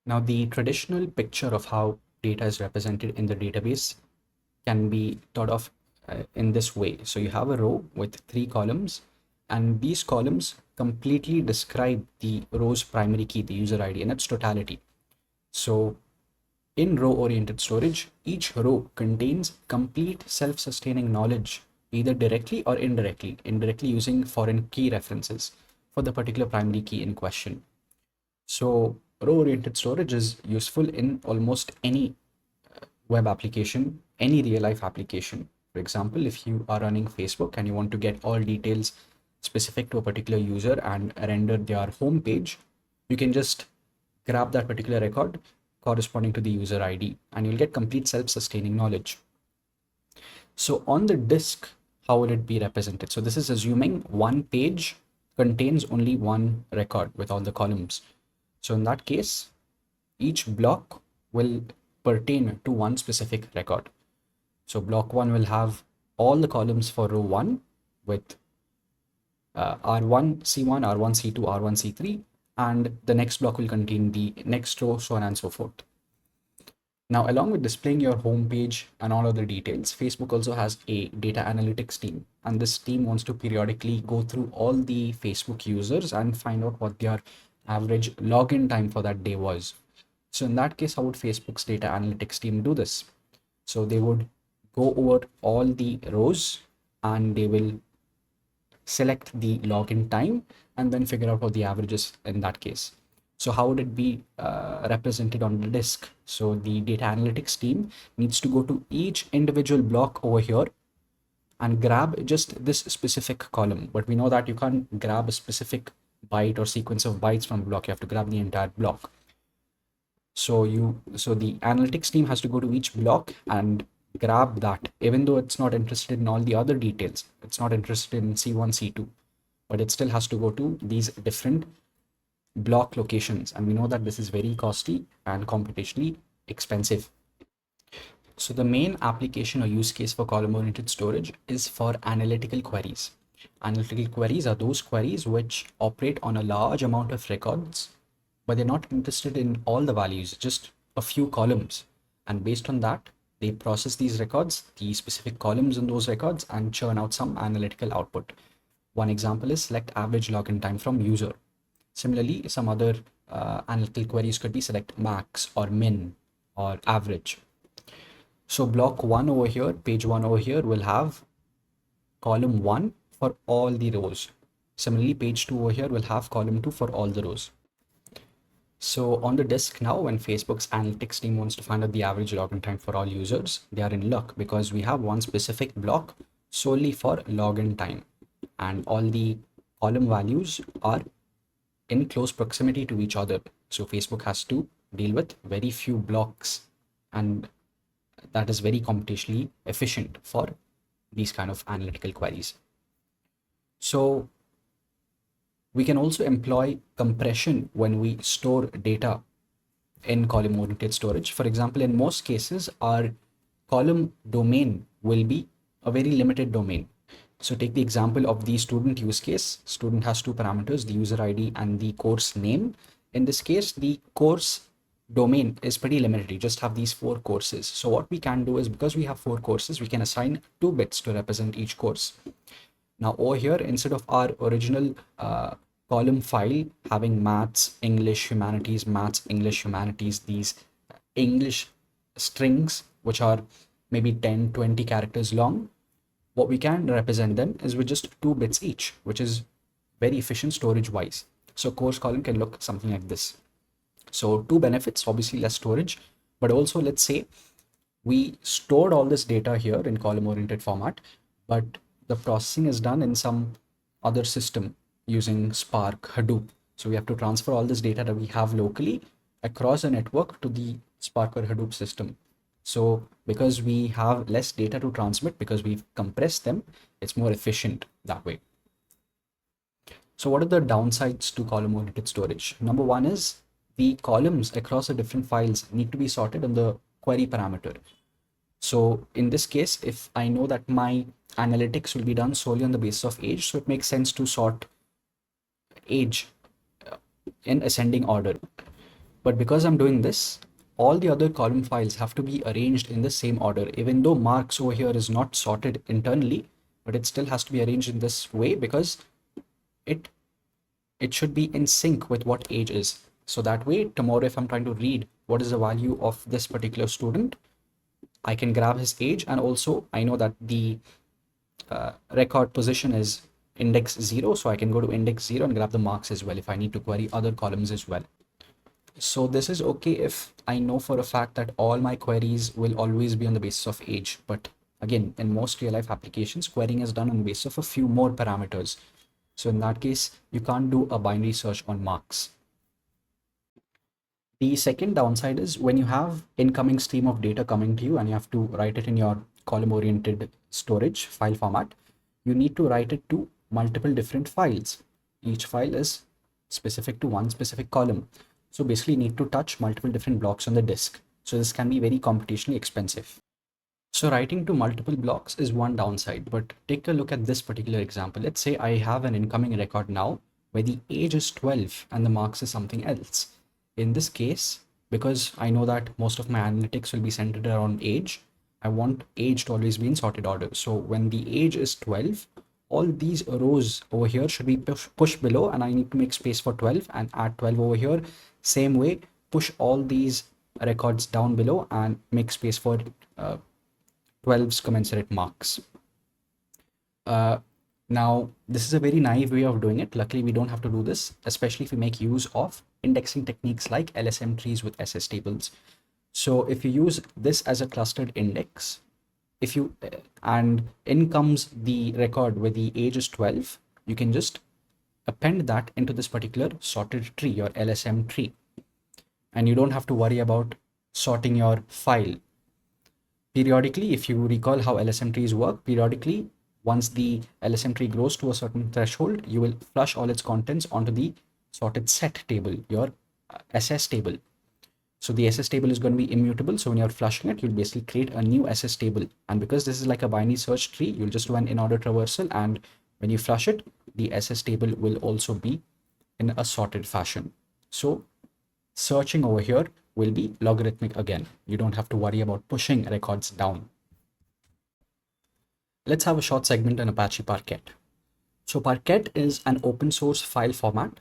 Now, the traditional picture of how data is represented in the database can be thought of in this way. So you have a row with three columns, and these columns completely describe the row's primary key, the user ID, in its totality. So in row-oriented storage, each row contains complete self-sustaining knowledge, either directly or indirectly using foreign key references for the particular primary key in question. So row-oriented storage is useful in almost any web application, any real life application. For example, if you are running Facebook and you want to get all details specific to a particular user and render their home page, you can just grab that particular record corresponding to the user ID and you'll get complete self-sustaining knowledge. So on the disk, how will it be represented? So this is assuming one page contains only one record with all the columns. So in that case, each block will pertain to one specific record. So block 1 will have all the columns for row 1 with R1, C1, R1, C2, R1, C3, and the next block will contain the next row, so on and so forth. Now, along with displaying your home page and all other details, Facebook also has a data analytics team, and this team wants to periodically go through all the Facebook users and find out what their average login time for that day was. So in that case, how would Facebook's data analytics team do this? So they would go over all the rows and they will select the login time and then figure out what the average is in that case. So how would it be represented on the disk? So the data analytics team needs to go to each individual block over here and grab just this specific column. But we know that you can't grab a specific byte or sequence of bytes from a block. You have to grab the entire block. So the analytics team has to go to each block and grab that, even though it's not interested in all the other details. It's not interested in C1, C2, but it still has to go to these different block locations. And we know that this is very costly and computationally expensive. So the main application or use case for column-oriented storage is for analytical queries. Analytical queries are those queries which operate on a large amount of records, but they're not interested in all the values, just a few columns. And based on that, they process these records, the specific columns in those records, and churn out some analytical output. One example is select average login time from user. Similarly, some other analytical queries could be select max or min or average. So block 1 over here, page 1 over here will have column 1 for all the rows. Similarly, page 2 over here will have column 2 for all the rows. So on the disk now, when Facebook's analytics team wants to find out the average login time for all users, they are in luck because we have one specific block solely for login time, and all the column values are in close proximity to each other. So Facebook has to deal with very few blocks, and that is very computationally efficient for these kind of analytical queries. So we can also employ compression when we store data in column-oriented storage. For example, in most cases, our column domain will be a very limited domain. So take the example of the student use case. Student has two parameters, the user ID and the course name. In this case, the course domain is pretty limited. You just have these 4 courses. So what we can do is, because we have 4 courses, we can assign 2 bits to represent each course. Now over here, instead of our original column file having maths, English, humanities, maths, English, humanities, these English strings, which are maybe 10, 20 characters long, what we can represent them is with just 2 bits each, which is very efficient storage wise. So course column can look something like this. So 2 benefits, obviously less storage, but also let's say we stored all this data here in column oriented format, but the processing is done in some other system using Spark, Hadoop. So we have to transfer all this data that we have locally across a network to the Spark or Hadoop system. So because we have less data to transmit, because we've compressed them, it's more efficient that way. So what are the downsides to column-oriented storage? Number one is the columns across the different files need to be sorted on the query parameter. So in this case, if I know that my analytics will be done solely on the basis of age, so it makes sense to sort age in ascending order. But because I'm doing this, all the other column files have to be arranged in the same order, even though marks over here is not sorted internally, but it still has to be arranged in this way because it it should be in sync with what age is. So that way, tomorrow, if I'm trying to read what is the value of this particular student, I can grab his age, and also I know that the record position is index 0, so I can go to index 0 and grab the marks as well if I need to query other columns as well. So this is okay if I know for a fact that all my queries will always be on the basis of age. But again, in most real life applications, querying is done on the basis of a few more parameters. So in that case, you can't do a binary search on marks. The second downside is when you have incoming stream of data coming to you and you have to write it in your column oriented storage file format, you need to write it to multiple different files. Each file is specific to one specific column. So basically you need to touch multiple different blocks on the disk. So this can be very computationally expensive. So writing to multiple blocks is one downside, but take a look at this particular example. Let's say I have an incoming record now where the age is 12 and the marks is something else. In this case, because I know that most of my analytics will be centered around age, I want age to always be in sorted order. So when the age is 12, all these rows over here should be pushed below, and I need to make space for 12 and add 12 over here. Same way, push all these records down below and make space for 12's commensurate marks. Now, this is a very naive way of doing it. Luckily, we don't have to do this, especially if we make use of indexing techniques like LSM trees with SS tables. So if you use this as a clustered index, if you and in comes the record where the age is 12, you can just append that into this particular sorted tree or LSM tree. And you don't have to worry about sorting your file. Periodically, if you recall how LSM trees work, periodically, once the LSM tree grows to a certain threshold, you will flush all its contents onto the sorted set table, your SS table. So the SS table is going to be immutable. So when you're flushing it, you'll basically create a new SS table. And because this is like a binary search tree, you'll just do an in-order traversal. And when you flush it, the SS table will also be in a sorted fashion. So searching over here will be logarithmic again. You don't have to worry about pushing records down. Let's have a short segment on Apache Parquet. So Parquet is an open source file format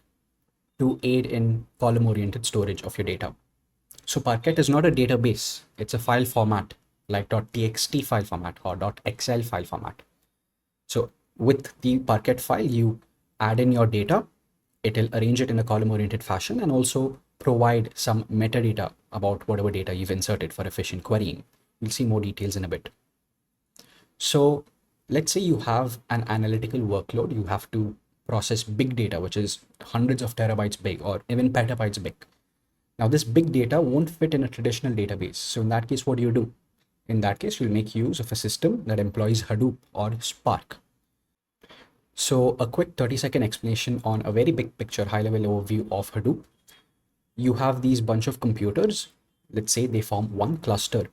to aid in column-oriented storage of your data. So Parquet is not a database, it's a file format like .txt file format or .xl file format. So with the Parquet file, you add in your data, it'll arrange it in a column-oriented fashion and also provide some metadata about whatever data you've inserted for efficient querying. We'll see more details in a bit. So let's say you have an analytical workload, you have to process big data, which is hundreds of terabytes big or even petabytes big. Now this big data won't fit in a traditional database. So in that case, what do you do? In that case, you'll make use of a system that employs Hadoop or Spark. So a quick 30-second explanation on a very big picture, high-level overview of Hadoop. You have these bunch of computers, let's say they form one cluster,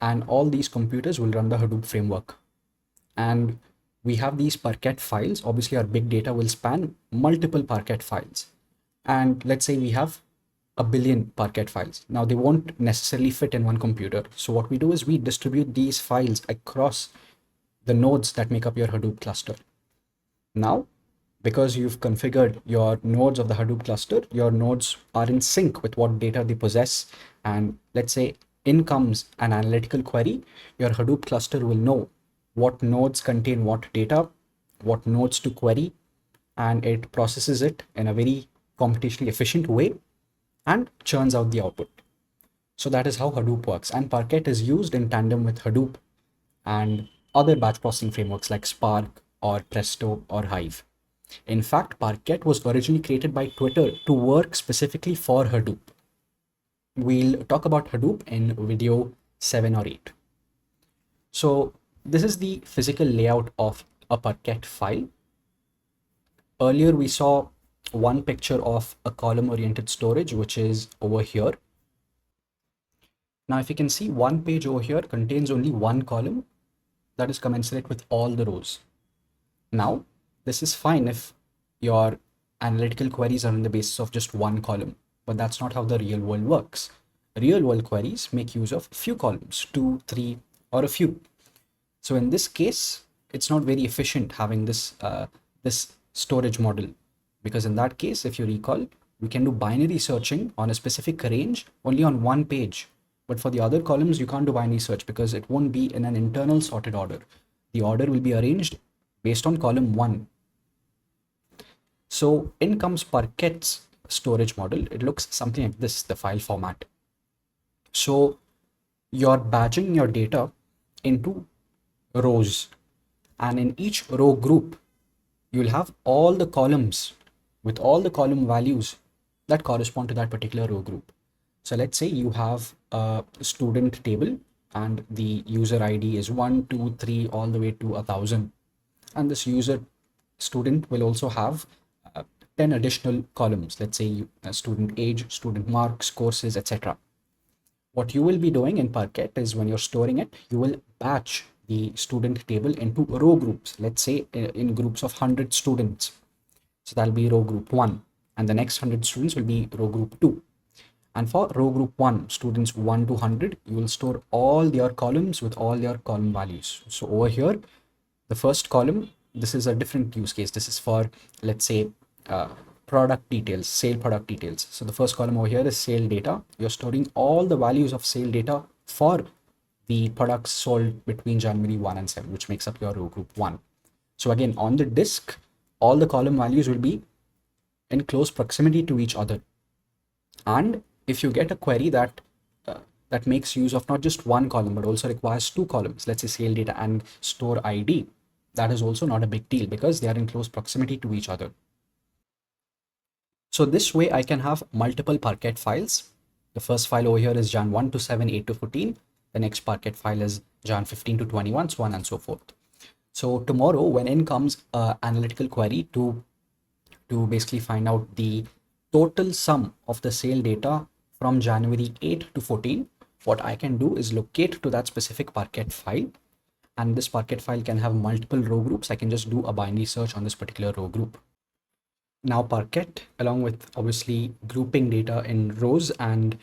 and all these computers will run the Hadoop framework. And we have these Parquet files. Obviously, our big data will span multiple Parquet files. And let's say we have a billion Parquet files. Now, they won't necessarily fit in one computer. So what we do is we distribute these files across the nodes that make up your Hadoop cluster. Now, because you've configured your nodes of the Hadoop cluster, your nodes are in sync with what data they possess. And let's say in comes an analytical query, your Hadoop cluster will know what nodes contain what data, what nodes to query, and it processes it in a very computationally efficient way and churns out the output. So that is how Hadoop works. And Parquet is used in tandem with Hadoop and other batch processing frameworks like Spark or Presto or Hive. In fact, Parquet was originally created by Twitter to work specifically for Hadoop. We'll talk about Hadoop in video 7 or 8. So this is the physical layout of a Parquet file. Earlier, we saw one picture of a column-oriented storage, which is over here. Now, if you can see, one page over here contains only one column that is commensurate with all the rows. Now, this is fine if your analytical queries are on the basis of just one column. but that's not how the real world works. Real world queries make use of few columns, 2, 3, or a few. So in this case, it's not very efficient having this storage model, because in that case, if you recall, we can do binary searching on a specific range only on one page. But for the other columns, you can't do binary search because it won't be in an internal sorted order. The order will be arranged based on column 1. So in comes Parquet's storage model. It looks something like this, the file format. So you're batching your data into rows, and in each row group, you'll have all the columns with all the column values that correspond to that particular row group. So let's say you have a student table and the user ID is 1, 2, 3, all the way to 1,000. And this user student will also have 10 additional columns. Let's say student age, student marks, courses, etc. What you will be doing in Parquet is when you're storing it, you will batch the student table into row groups. Let's say in groups of 100 students. So that'll be row group 1. And the next 100 students will be row group 2. And for row group 1, students 1 to 100, you will store all your columns with all your column values. So over here, the first column, this is a different use case. This is for, let's say, product details, sale product details. So the first column over here is sale data. You're storing all the values of sale data for the products sold between January 1 and 7, which makes up your row group 1. So again, on the disk, all the column values will be in close proximity to each other. And if you get a query that makes use of not just one column, but also requires two columns, let's say sale data and store ID, that is also not a big deal because they are in close proximity to each other. So this way I can have multiple Parquet files. The first file over here is Jan 1 to 7, 8 to 14. The next Parquet file is Jan 15 to 21, so on and so forth. So tomorrow, when in comes an analytical query to basically find out the total sum of the sale data from January 8 to 14, what I can do is locate to that specific Parquet file. And this Parquet file can have multiple row groups. I can just do a binary search on this particular row group. Now Parquet, along with obviously grouping data in rows and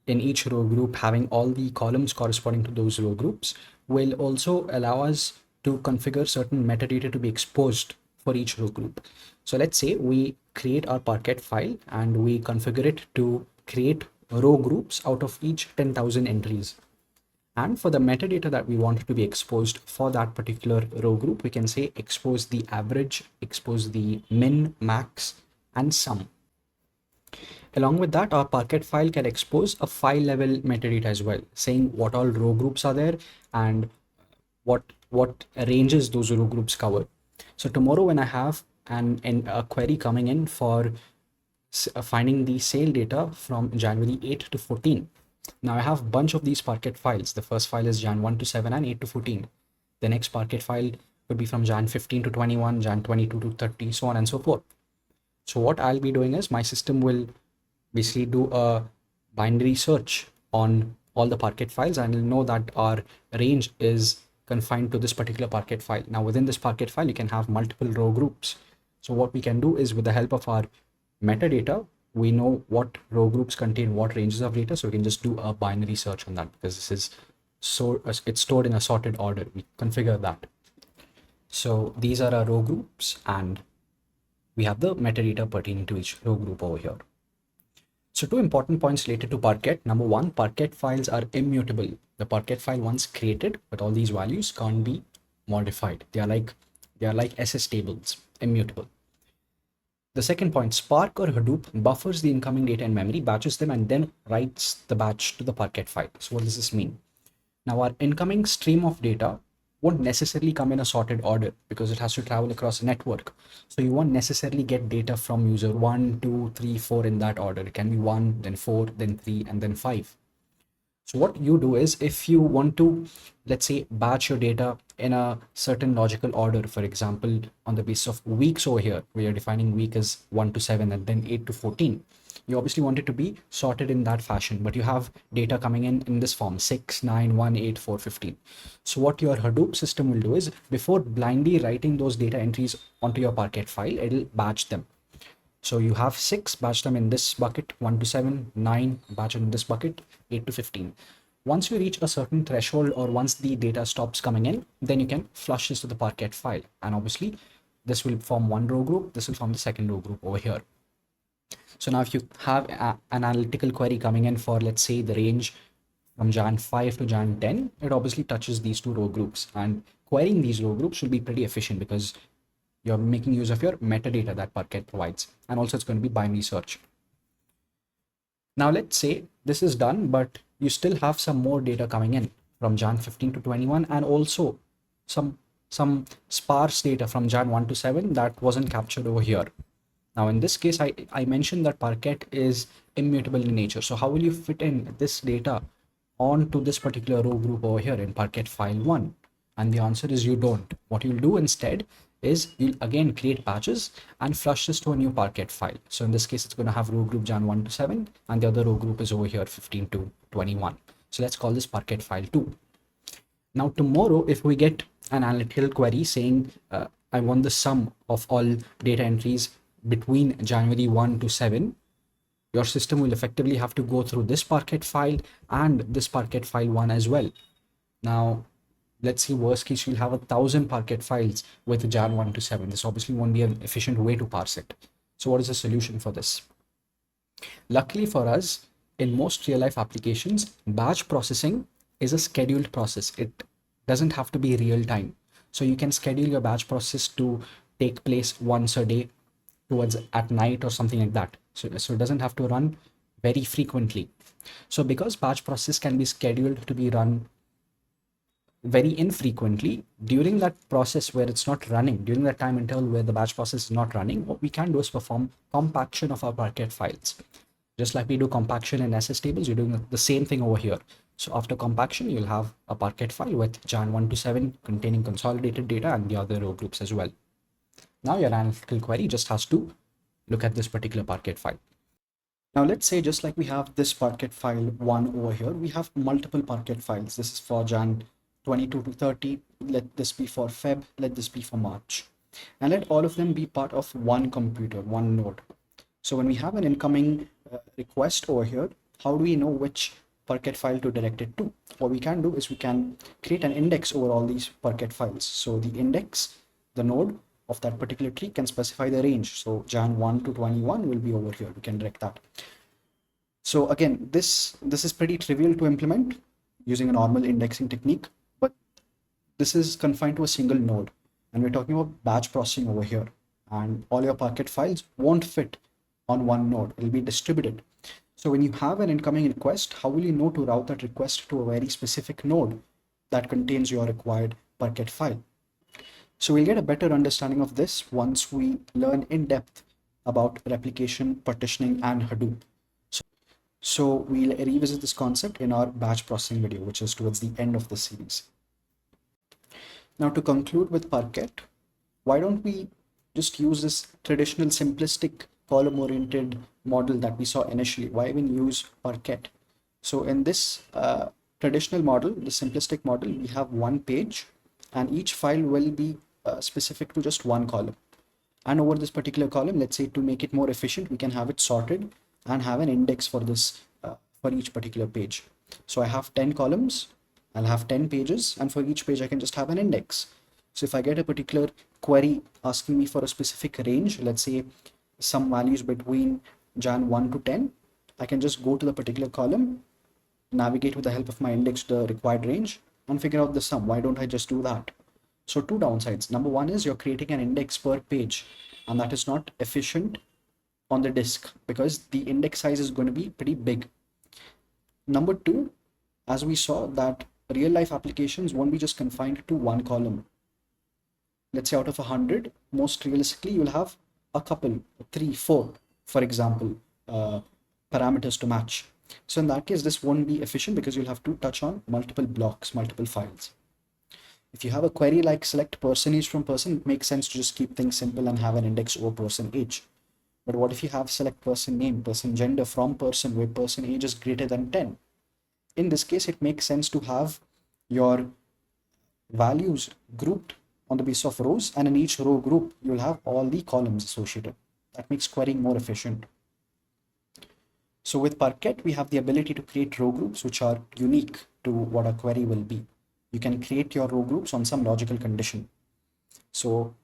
in each row group having all the columns corresponding to those row groups, will also allow us to configure certain metadata to be exposed for each row group. So let's say we create our Parquet file and we configure it to create row groups out of each 10,000 entries. And for the metadata that we want to be exposed for that particular row group, we can say expose the average, expose the min, max, and sum. Along with that, our Parquet file can expose a file level metadata as well, saying what all row groups are there and what ranges those row groups cover. So tomorrow when I have a query coming in for finding the sale data from January 8 to 14, now I have a bunch of these Parquet files. The first file is Jan 1 to 7 and 8 to 14. The next Parquet file would be from Jan 15 to 21, Jan 22 to 30, so on and so forth. So what I'll be doing is my system will basically do a binary search on all the Parquet files and it'll know that our range is confined to this particular Parquet file. Now within this Parquet file, you can have multiple row groups. So what we can do is with the help of our metadata, we know what row groups contain what ranges of data, so we can just do a binary search on that because this is it's stored in a sorted order. We configure that. So these are our row groups and we have the metadata pertaining to each row group over here. So two important points related to Parquet. Number one, Parquet files are immutable. The Parquet file once created with all these values can't be modified. They are like SS tables, immutable. The second point, Spark or Hadoop buffers the incoming data in memory, batches them, and then writes the batch to the Parquet file. So what does this mean? Now our incoming stream of data won't necessarily come in a sorted order because it has to travel across a network. So you won't necessarily get data from user 1, 2, 3, 4 in that order. It can be 1, then 4, then 3, and then 5. So what you do is if you want to, let's say, batch your data in a certain logical order, for example, on the basis of weeks over here, where you're defining week as 1 to 7 and then 8 to 14, you obviously want it to be sorted in that fashion, but you have data coming in this form 6, 9, 1, 8, 4, 15. So what your Hadoop system will do is before blindly writing those data entries onto your Parquet file, it'll batch them. So you have 6, batch them in this bucket, 1 to 7, 9, batch in this bucket, 8 to 15. Once you reach a certain threshold or once the data stops coming in, then you can flush this to the Parquet file. And obviously, this will form one row group, this will form the second row group over here. So now if you have an analytical query coming in for, let's say, the range from Jan 5 to Jan 10, it obviously touches these two row groups. And querying these row groups will be pretty efficient because you're making use of your metadata that Parquet provides. And also it's going to be binary search. Now let's say this is done, but you still have some more data coming in from Jan 15 to 21 and also some sparse data from Jan 1 to 7 that wasn't captured over here. Now in this case, I mentioned that Parquet is immutable in nature. So how will you fit in this data onto this particular row group over here in Parquet file 1? And the answer is you don't. What you'll do instead is you'll again create batches and flush this to a new Parquet file. So in this case, it's going to have row group Jan 1 to 7 and the other row group is over here 15 to 21. So let's call this Parquet file 2. Now tomorrow, if we get an analytical query saying I want the sum of all data entries between January 1 to 7, your system will effectively have to go through this Parquet file and this Parquet file 1 as well. Now, let's see, worst case, you'll have 1,000 Parquet files with Jan 1 to 7. This obviously won't be an efficient way to parse it. So what is the solution for this? Luckily for us, in most real life applications, batch processing is a scheduled process. It doesn't have to be real time. So you can schedule your batch process to take place once a day towards at night or something like that. So it doesn't have to run very frequently. So because batch process can be scheduled to be run very infrequently, during that process where it's not running, during that time interval where the batch process is not running, what we can do is perform compaction of our Parquet files. Just like we do compaction in SS tables, you're doing the same thing over here. So after compaction, you'll have a Parquet file with Jan 1 to 7 containing consolidated data and the other row groups as well. Now your analytical query just has to look at this particular Parquet file. Now let's say just like we have this Parquet file 1 over here, we have multiple Parquet files. This is for Jan 22 to 30. Let this be for Feb. Let this be for March. And let all of them be part of one computer, one node. So when we have an incoming request over here, how do we know which Parquet file to direct it to? What we can do is we can create an index over all these Parquet files. So the index, the node of that particular tree, can specify the range. So Jan 1 to 21 will be over here. We can direct that. So again, this is pretty trivial to implement using a normal indexing technique, but this is confined to a single node. And we're talking about batch processing over here. And all your Parquet files won't fit on one node. It'll be distributed. So when you have an incoming request, how will you know to route that request to a very specific node that contains your required Parquet file? So we'll get a better understanding of this once we learn in depth about replication, partitioning, and Hadoop. So we'll revisit this concept in our batch processing video, which is towards the end of the series. Now to conclude with Parquet, why don't we just use this traditional simplistic column-oriented model that we saw initially? Why even use Parquet? So in this traditional model, the simplistic model, we have one page and each file will be specific to just one column. And over this particular column, let's say to make it more efficient, we can have it sorted and have an index for this for each particular page. So I have 10 columns, I'll have 10 pages, and for each page I can just have an index. So if I get a particular query asking me for a specific range, let's say some values between Jan 1 to 10, I can just go to the particular column, navigate with the help of my index to the required range, and figure out the sum. Why don't I just do that? So two downsides. Number one is you're creating an index per page, and that is not efficient on the disk because the index size is going to be pretty big. Number two, as we saw, that real life applications won't be just confined to one column. Let's say out of 100, most realistically, you'll have a couple, 3, 4, for example, parameters to match. So in that case, this won't be efficient because you'll have to touch on multiple blocks, multiple files. If you have a query like select person age from person, it makes sense to just keep things simple and have an index over person age. But what if you have select person name, person gender from person, where person age is greater than 10? In this case, it makes sense to have your values grouped on the basis of rows, and in each row group, you'll have all the columns associated. That makes querying more efficient. So with Parquet, we have the ability to create row groups which are unique to what a query will be. You can create your row groups on some logical condition. So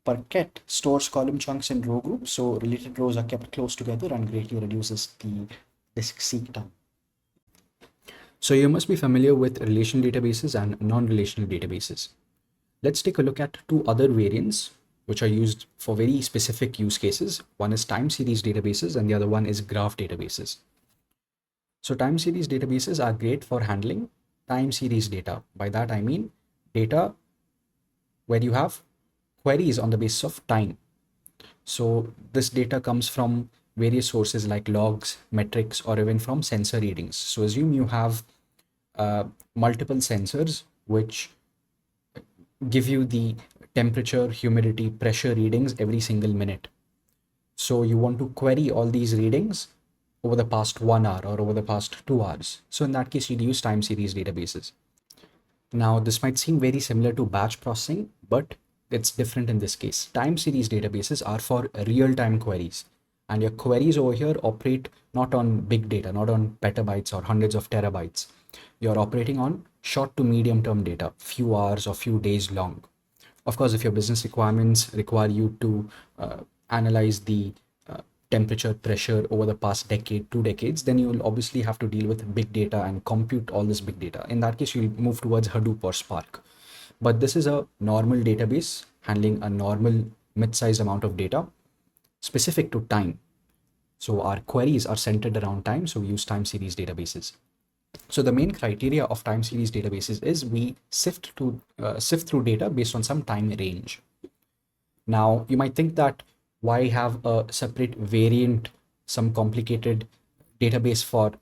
Parquet stores column chunks in row groups, so related rows are kept close together and greatly reduces the disk seek time. So you must be familiar with relational databases and non-relational databases. Let's take a look at two other variants which are used for very specific use cases. One is time series databases and the other one is graph databases. So time series databases are great for handling time series data. By that I mean data where you have queries on the basis of time. So this data comes from various sources like logs, metrics, or even from sensor readings. So assume you have multiple sensors which give you the temperature, humidity, pressure readings every single minute. So you want to query all these readings over the past 1 hour or over the past 2 hours. So in that case, you'd use time series databases. Now, this might seem very similar to batch processing, but it's different in this case. Time series databases are for real-time queries, and your queries over here operate not on big data, not on petabytes or hundreds of terabytes. You're operating on short to medium term data, few hours or few days long. Of course, if your business requirements require you to analyze the temperature, pressure over the past decade, 2 decades, then you will obviously have to deal with big data and compute all this big data. In that case, you'll move towards Hadoop or Spark. But this is a normal database handling a normal mid-sized amount of data specific to time. So our queries are centered around time, so we use time series databases. So the main criteria of time series databases is we sift through data based on some time range. Now you might think that why have a separate variant, some complicated database for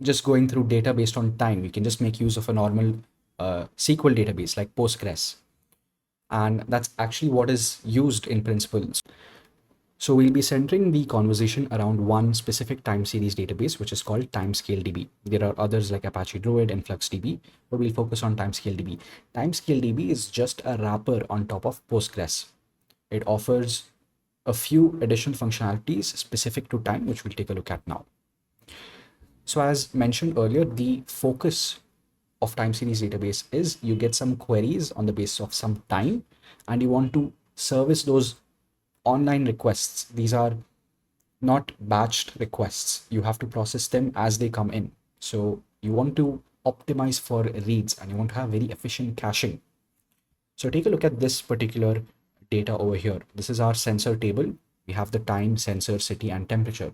just going through data based on time? We can just make use of a normal SQL database like Postgres, and that's actually what is used in principle. So we'll be centering the conversation around one specific time series database, which is called TimescaleDB. There are others like Apache Druid and FluxDB, but we'll focus on TimescaleDB. TimescaleDB is just a wrapper on top of Postgres. It offers a few additional functionalities specific to time, which we'll take a look at now. So as mentioned earlier, the focus of time series database is you get some queries on the basis of some time, and you want to service those online requests. These are not batched requests. You have to process them as they come in. So you want to optimize for reads and you want to have very efficient caching. So take a look at this particular data over here. This is our sensor table. We have the time, sensor, city, and temperature.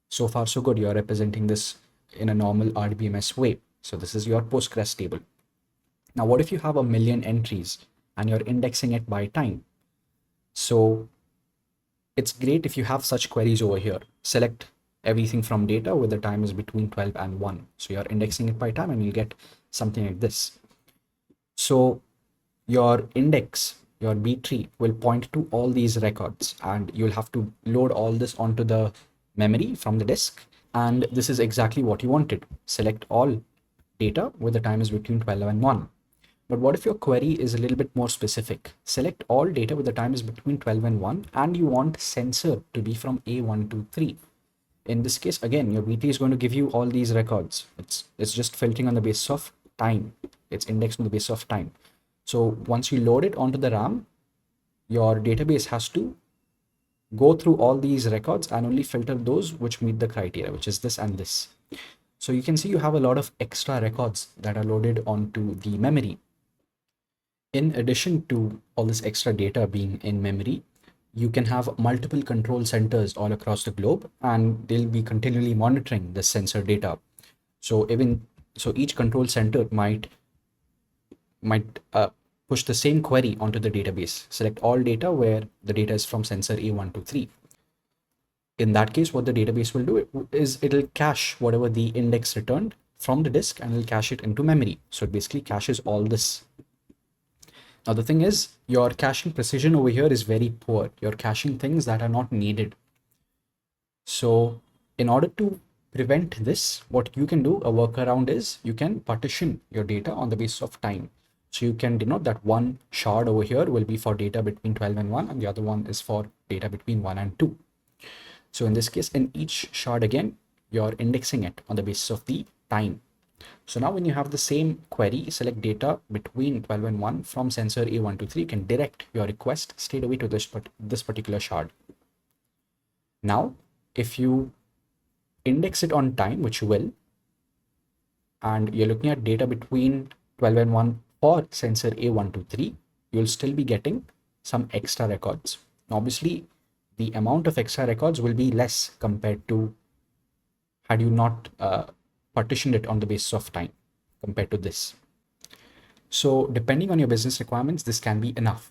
So far, so good. You're representing this in a normal RDBMS way. So this is your Postgres table. Now, what if you have 1,000,000 entries and you're indexing it by time? So it's great if you have such queries over here. Select everything from data where the time is between 12 and 1. So you're indexing it by time and you'll get something like this. So your index, your B tree will point to all these records, and you'll have to load all this onto the memory from the disk. And this is exactly what you wanted. Select all data where the time is between 12 and 1. But what if your query is a little bit more specific? Select all data where the time is between 12 and 1, and you want sensor to be from A1 to 3. In this case, again, your BT is going to give you all these records. It's just filtering on the basis of time. It's indexed on the basis of time. So once you load it onto the RAM, your database has to go through all these records and only filter those which meet the criteria, which is this and this. So you can see you have a lot of extra records that are loaded onto the memory. In addition to all this extra data being in memory, you can have multiple control centers all across the globe, and they'll be continually monitoring the sensor data. So each control center might push the same query onto the database. Select all data where the data is from sensor A1 to 3. In that case, what the database will do is it'll cache whatever the index returned from the disk, and it'll cache it into memory. So it basically caches all this. Now the thing is, your caching precision over here is very poor. You're caching things that are not needed. So in order to prevent this, what you can do, a workaround is you can partition your data on the basis of time. So you can denote that one shard over here will be for data between 12 and 1, and the other one is for data between 1 and 2. So in this case, in each shard again, you're indexing it on the basis of the time. So now when you have the same query, select data between 12 and 1 from sensor A123, you can direct your request straight away to this particular shard. Now, if you index it on time, which you will, and you're looking at data between 12 and 1 for sensor A123, you'll still be getting some extra records. Obviously, the amount of extra records will be less compared to had you not partitioned it on the basis of time compared to this. So depending on your business requirements, this can be enough.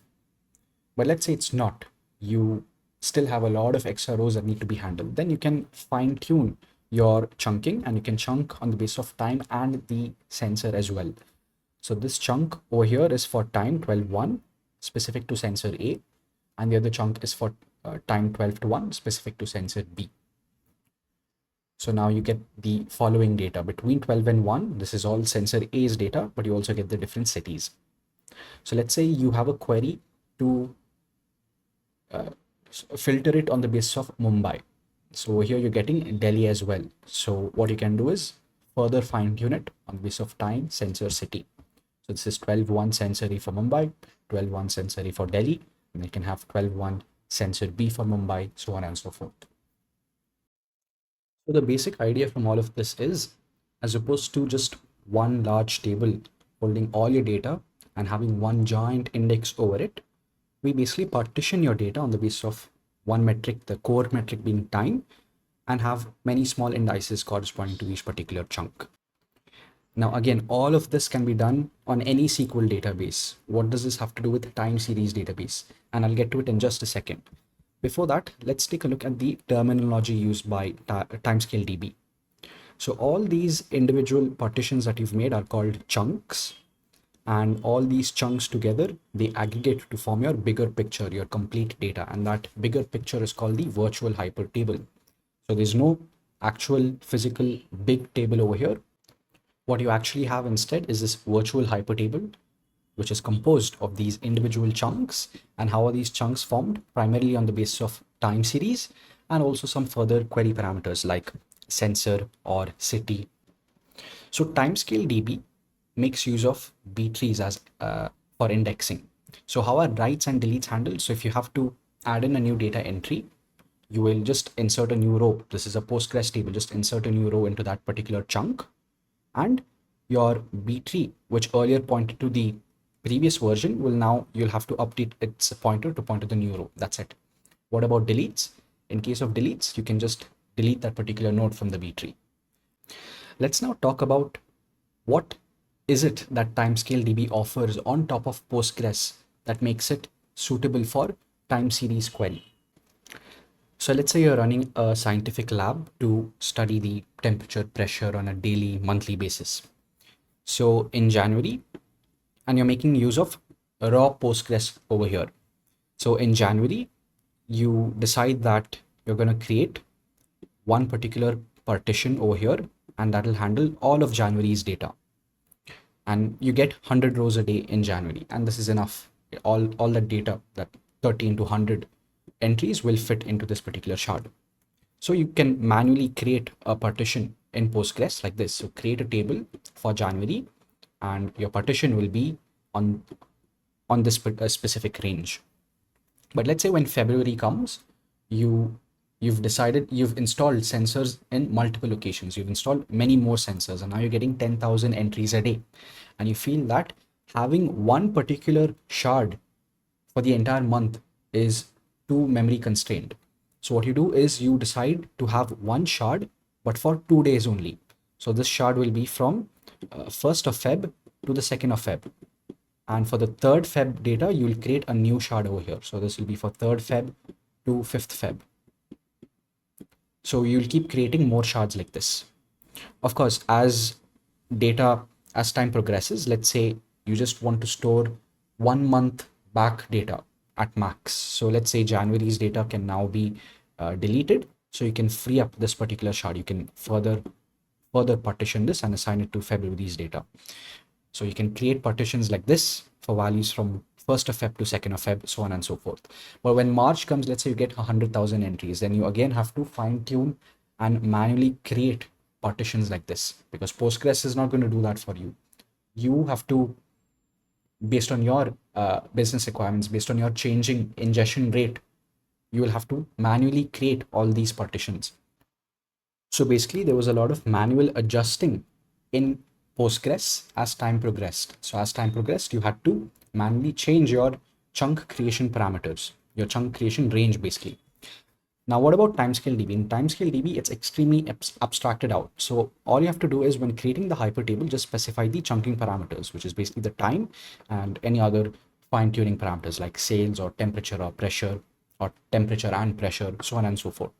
But let's say it's not. You still have a lot of extra rows that need to be handled. Then you can fine tune your chunking, and you can chunk on the basis of time and the sensor as well. So this chunk over here is for time 12:1 specific to sensor A, and the other chunk is for time 12:1 specific to sensor B. So now you get the following data between 12 and 1. This is all sensor A's data, but you also get the different cities. So let's say you have a query to filter it on the basis of Mumbai. So over here you're getting Delhi as well. So what you can do is further fine tune it on the basis of time, sensor, city. So this is 12:1 sensor A for Mumbai, 12:1 sensor A for Delhi, and you can have 12:1 sensor B for Mumbai, so on and so forth. So the basic idea from all of this is, as opposed to just one large table holding all your data and having one giant index over it, we basically partition your data on the basis of one metric, the core metric being time, and have many small indices corresponding to each particular chunk. Now, again, all of this can be done on any SQL database. What does this have to do with time series database? And I'll get to it in just a second. Before that, let's take a look at the terminology used by timescale DB. So all these individual partitions that you've made are called chunks, and all these chunks together, they aggregate to form your bigger picture, your complete data, and that bigger picture is called the virtual hyper table. So there's no actual physical big table over here. What you actually have instead is this virtual hyper table, which is composed of these individual chunks. And how are these chunks formed? Primarily on the basis of time series, and also some further query parameters like sensor or city. So timescale DB makes use of B trees as for indexing. So how are writes and deletes handled? So if you have to add in a new data entry, you will just insert a new row. This is a Postgres table, just insert a new row into that particular chunk, and your B tree, which earlier pointed to the previous version, will now, you'll have to update its pointer to point to the new row. That's it. What about deletes? In case of deletes, you can just delete that particular node from the B tree. Let's now talk about what is it that timescale DB offers on top of Postgres that makes it suitable for time series query. So let's say you're running a scientific lab to study the temperature, pressure on a daily, monthly basis. So in January, and you're making use of raw Postgres over here. So in January, you decide that you're going to create one particular partition over here, and that will handle all of January's data. And you get 100 rows a day in January, and this is enough. All that data, that 30 into 100 entries, will fit into this particular shard. So you can manually create a partition in Postgres like this. So create a table for January, and your partition will be on this specific range. But let's say when February comes, you've decided, you've installed sensors in multiple locations. You've installed many more sensors, and now you're getting 10,000 entries a day. And you feel that having one particular shard for the entire month is too memory constrained. So what you do is you decide to have one shard, but for 2 days only. So this shard will be from 1st of Feb to the 2nd of Feb. And for the 3rd Feb data, you will create a new shard over here. So this will be for 3rd Feb to 5th Feb. So you'll keep creating more shards like this. Of course, as time progresses, let's say you just want to store 1 month back data at max. So let's say January's data can now be deleted. So you can free up this particular shard. You can further partition this and assign it to February's data. So you can create partitions like this for values from 1st of Feb to 2nd of Feb, so on and so forth. But when March comes, let's say you get 100,000 entries, then you again have to fine tune and manually create partitions like this, because Postgres is not going to do that for you. You have to, based on your business requirements, based on your changing ingestion rate, you will have to manually create all these partitions. So basically, there was a lot of manual adjusting in Postgres as time progressed. So as time progressed, you had to manually change your chunk creation parameters, your chunk creation range, basically. Now, what about timescale DB? In timescale DB, it's extremely abstracted out. So all you have to do is, when creating the hyper table, just specify the chunking parameters, which is basically the time and any other fine tuning parameters like sales or temperature or pressure, or temperature and pressure, so on and so forth.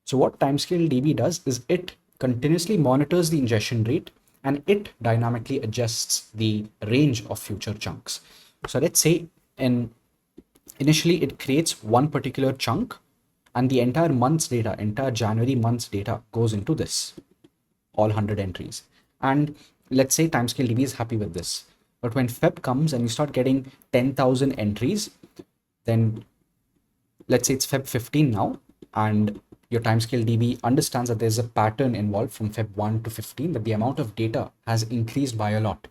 So what timescale DB does is it continuously monitors the ingestion rate and it dynamically adjusts the range of future chunks. So let's say initially it creates one particular chunk, and the entire month's data, entire January month's data goes into this, all 100 entries. And let's say timescale DB is happy with this. But when Feb comes and you start getting 10,000 entries, then let's say it's Feb 15 now, and your timescale DB understands that there's a pattern involved from Feb 1 to 15, that the amount of data has increased by a lot.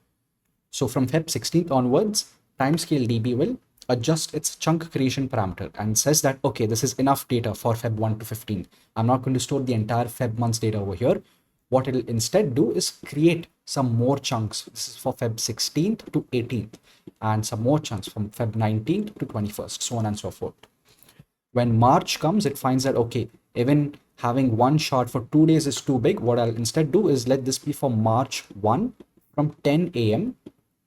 So from Feb 16th onwards, timescale DB will adjust its chunk creation parameter and says that, okay, this is enough data for Feb 1 to 15. I'm not going to store the entire Feb month's data over here. What it'll instead do is create some more chunks. This is for Feb 16th to 18th, and some more chunks from Feb 19th to 21st, so on and so forth. When March comes, it finds that, okay, even having one shard for 2 days is too big. What I'll instead do is let this be for March 1 from 10 a.m.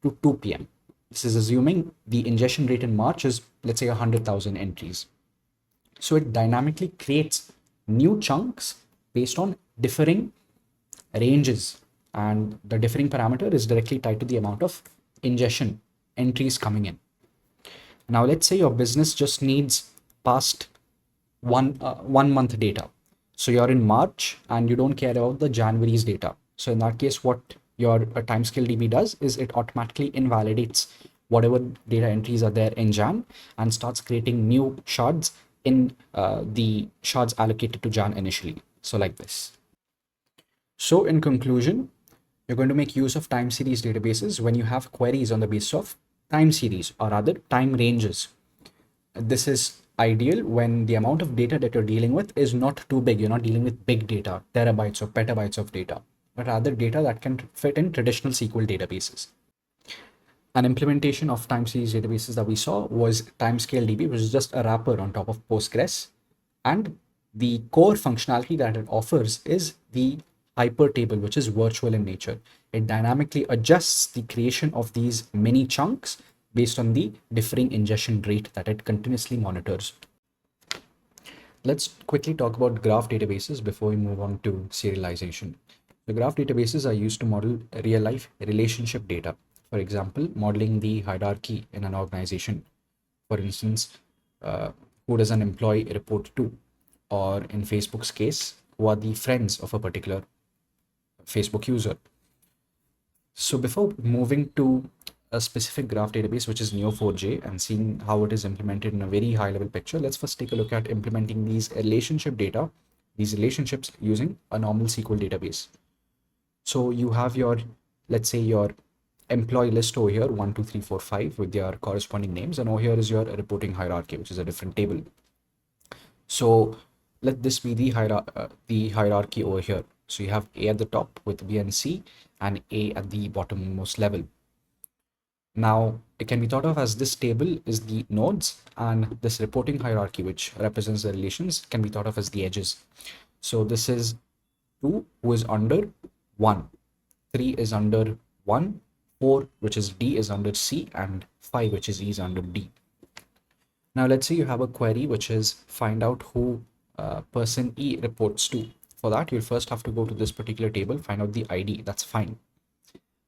to 2 p.m. This is assuming the ingestion rate in March is, let's say, 100,000 entries. So it dynamically creates new chunks based on differing ranges, and the differing parameter is directly tied to the amount of ingestion entries coming in. Now, let's say your business just needs past 1 month data. So you're in March and you don't care about the January's data. So in that case, what your timescale DB does is it automatically invalidates whatever data entries are there in Jan and starts creating new shards in the shards allocated to Jan initially. So like this. So in conclusion, you're going to make use of time series databases when you have queries on the basis of time series, or rather time ranges. This is ideal when the amount of data that you're dealing with is not too big. You're not dealing with big data, terabytes or petabytes of data, but rather data that can fit in traditional SQL databases. An implementation of time series databases that we saw was timescale DB, which is just a wrapper on top of Postgres. And the core functionality that it offers is the hyper table, which is virtual in nature. It dynamically adjusts the creation of these mini chunks based on the differing ingestion rate that it continuously monitors. Let's quickly talk about graph databases before we move on to serialization. The graph databases are used to model real-life relationship data. For example, modeling the hierarchy in an organization. For instance, who does an employee report to? Or in Facebook's case, who are the friends of a particular Facebook user? So before moving to a specific graph database, which is Neo4j, and seeing how it is implemented in a very high level picture, let's first take a look at implementing these relationship data, these relationships using a normal SQL database. So you have your, let's say, your employee list over here, 1, 2, 3, 4, 5 with their corresponding names. And over here is your reporting hierarchy, which is a different table. So let this be the hierarchy over here. So you have A at the top with B and C, and A at the bottommost level. Now, it can be thought of as this table is the nodes, and this reporting hierarchy, which represents the relations, can be thought of as the edges. So this is 2, who is under 1, 3 is under 1, 4, which is D, is under C, and 5, which is E, is under D. Now, let's say you have a query which is find out who person E reports to. For that, you'll first have to go to this particular table, find out the ID, that's fine.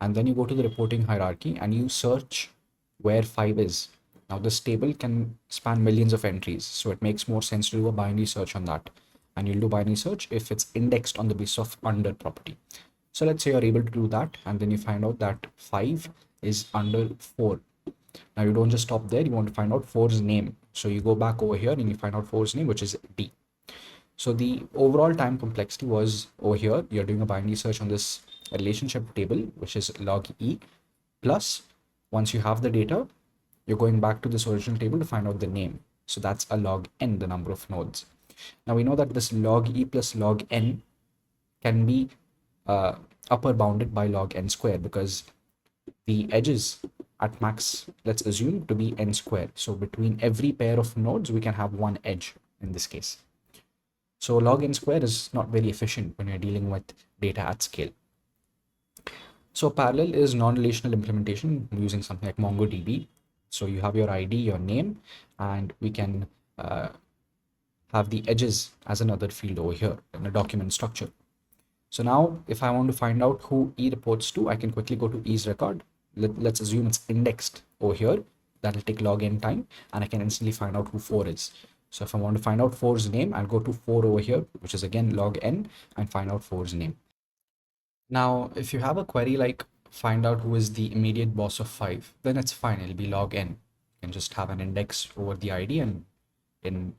And then you go to the reporting hierarchy and you search where 5 is. Now this table can span millions of entries, so it makes more sense to do a binary search on that. And you'll do binary search if it's indexed on the basis of under property. So let's say you're able to do that, and then you find out that 5 is under 4. Now you don't just stop there, you want to find out 4's name. So you go back over here and you find out 4's name, which is D. So the overall time complexity was over here, you're doing a binary search on this relationship table, which is log E, plus once you have the data, you're going back to this original table to find out the name. So that's a log n, the number of nodes. Now we know that this log E plus log n can be upper bounded by log n square, because the edges at max, let's assume to be n square. So between every pair of nodes, we can have one edge in this case. So log n square is not very efficient when you're dealing with data at scale. So parallel is non-relational implementation using something like MongoDB. So you have your ID, your name, and we can have the edges as another field over here in a document structure. So now if I want to find out who E reports to, I can quickly go to E's record. Let's assume it's indexed over here. That'll take log n time, and I can instantly find out who 4 is. So if I want to find out 4's name, I'll go to 4 over here, which is again log n, and find out 4's name. Now, if you have a query like find out who is the immediate boss of 5, then it's fine. It'll be log n. You can just have an index over the ID, and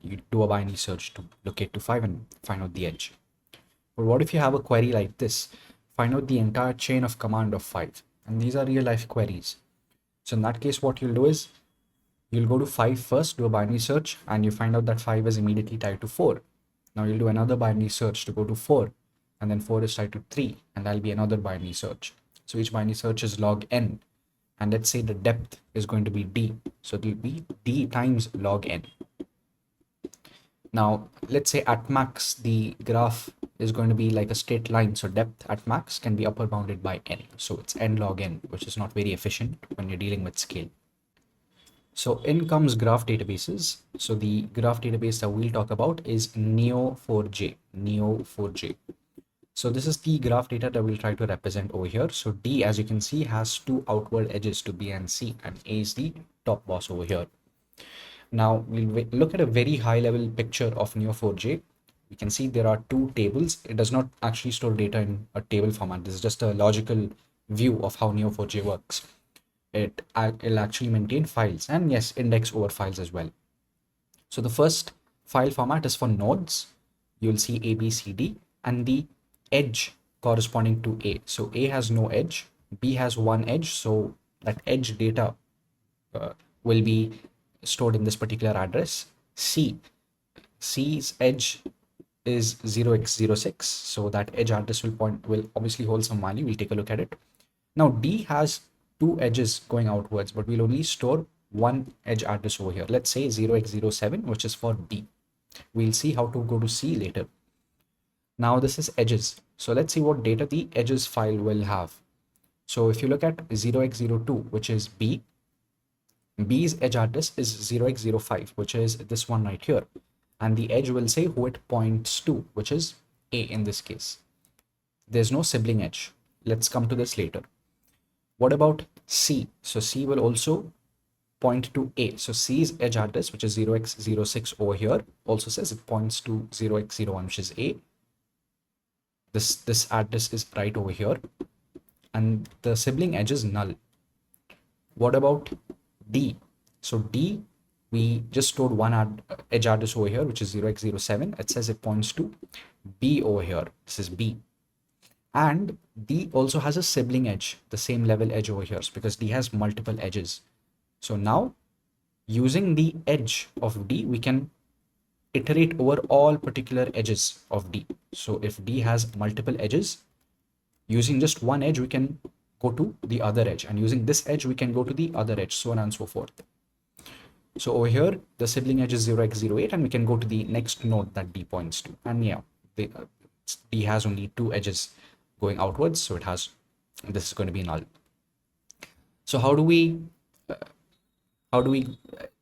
you do a binary search to locate to 5 and find out the edge. But what if you have a query like this? Find out the entire chain of command of 5. And these are real life queries. So in that case, what you'll do is you'll go to 5 first, do a binary search, and you find out that 5 is immediately tied to 4. Now you'll do another binary search to go to 4, and then 4 is tied to 3, and that'll be another binary search. So each binary search is log n. And let's say the depth is going to be d. So it'll be d times log n. Now, let's say at max, the graph is going to be like a straight line. So depth at max can be upper bounded by n. So it's n log n, which is not very efficient when you're dealing with scale. So in comes graph databases. So the graph database that we'll talk about is Neo4j. Neo4j. So this is the graph data that we'll try to represent over here. So D, as you can see, has two outward edges to B and C, and A is the top boss over here. Now we'll look at a very high level picture of Neo4j. We can see there are two tables. It does not actually store data in a table format. This is just a logical view of how Neo4j works. It'll actually maintain files, and yes, index over files as well. So the first file format is for nodes. You'll see A, B, C, D, and the edge corresponding to A. So A has no edge, B has one edge, so that edge data will be stored in this particular address. C's edge is 0x06, so that edge address will obviously hold some value. We'll take a look at it. Now D has two edges going outwards, but we'll only store one edge address over here. Let's say 0x07, which is for D. We'll see how to go to C later. Now this is edges. So let's see what data the edges file will have. So if you look at 0x02, which is B, B's edge address is 0x05, which is this one right here. And the edge will say who it points to, which is A in this case. There's no sibling edge. Let's come to this later. What about C? So C will also point to A. So C's edge address, which is 0x06 over here, also says it points to 0x01, which is A. This address is right over here, and the sibling edge is null. What about D? So D, we just stored one edge address over here, which is 0x07. It says it points to B over here. This is B. And D also has a sibling edge, the same level edge over here, because D has multiple edges. So now, using the edge of D, we can iterate over all particular edges of D. So if D has multiple edges, using just one edge, we can go to the other edge, and using this edge, we can go to the other edge, so on and so forth. So over here, the sibling edge is 0x08, and we can go to the next node that D points to. And yeah, D has only two edges going outwards, so this is going to be null. So how do we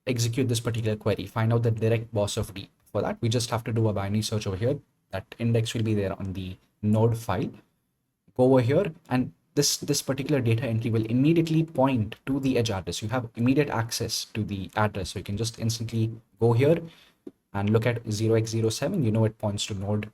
execute this particular query? Find out the direct boss of D. For that, we just have to do a binary search over here. That index will be there on the node file. Go over here, and this particular data entry will immediately point to the edge address. You have immediate access to the address, so you can just instantly go here and look at 0x07. You know it points to node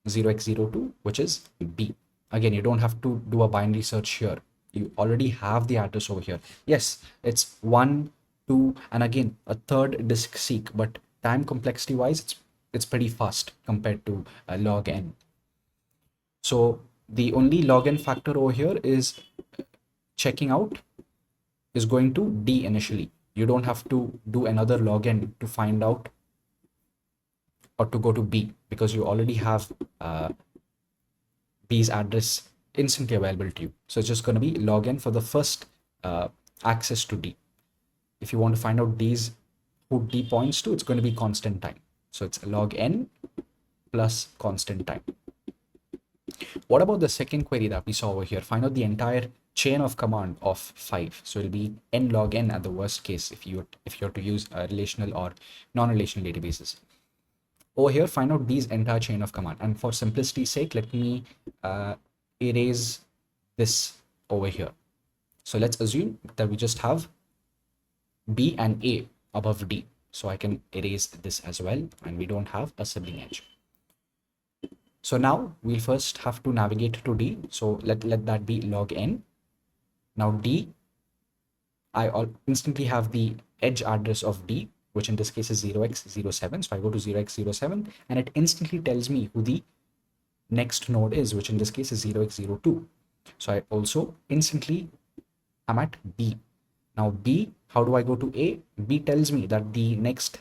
0x02, which is B. Again, you don't have to do a binary search here. You already have the address over here. Yes, it's 1, 2, and again a third disk seek, but time complexity wise, it's pretty fast compared to log n. So the only log n factor over here is checking out is going to D initially. You don't have to do another log n to find out or to go to B, because you already have B's address instantly available to you. So it's just going to be log n for the first access to D. If you want to find out D's, who D points to, it's going to be constant time. So it's log n plus constant time. What about the second query that we saw over here? Find out the entire chain of command of 5. So it'll be n log n at the worst case if you're to use relational or non-relational databases. Over here, find out these entire chain of command. And for simplicity's sake, let me erase this over here. So let's assume that we just have B and A above D. So I can erase this as well, and we don't have a sibling edge. So now we'll first have to navigate to D. So let that be log n. Now D, I instantly have the edge address of D, which in this case is 0x07. So I go to 0x07 and it instantly tells me who the next node is, which in this case is 0x02. So I also instantly am at B. Now B, how do I go to A? B tells me that the next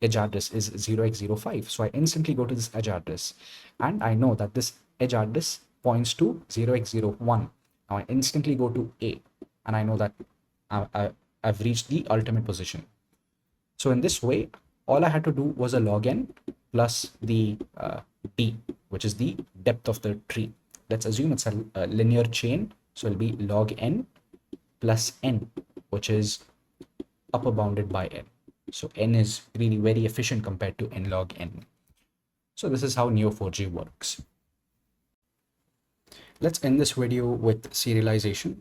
edge address is 0x05. So I instantly go to this edge address and I know that this edge address points to 0x01. Now I instantly go to A and I know that I've reached the ultimate position. So in this way, all I had to do was a log n plus the D, which is the depth of the tree. Let's assume it's a linear chain. So it'll be log n plus n, which is upper bounded by n. So n is really very efficient compared to n log n. So this is how Neo4j works. Let's end this video with serialization.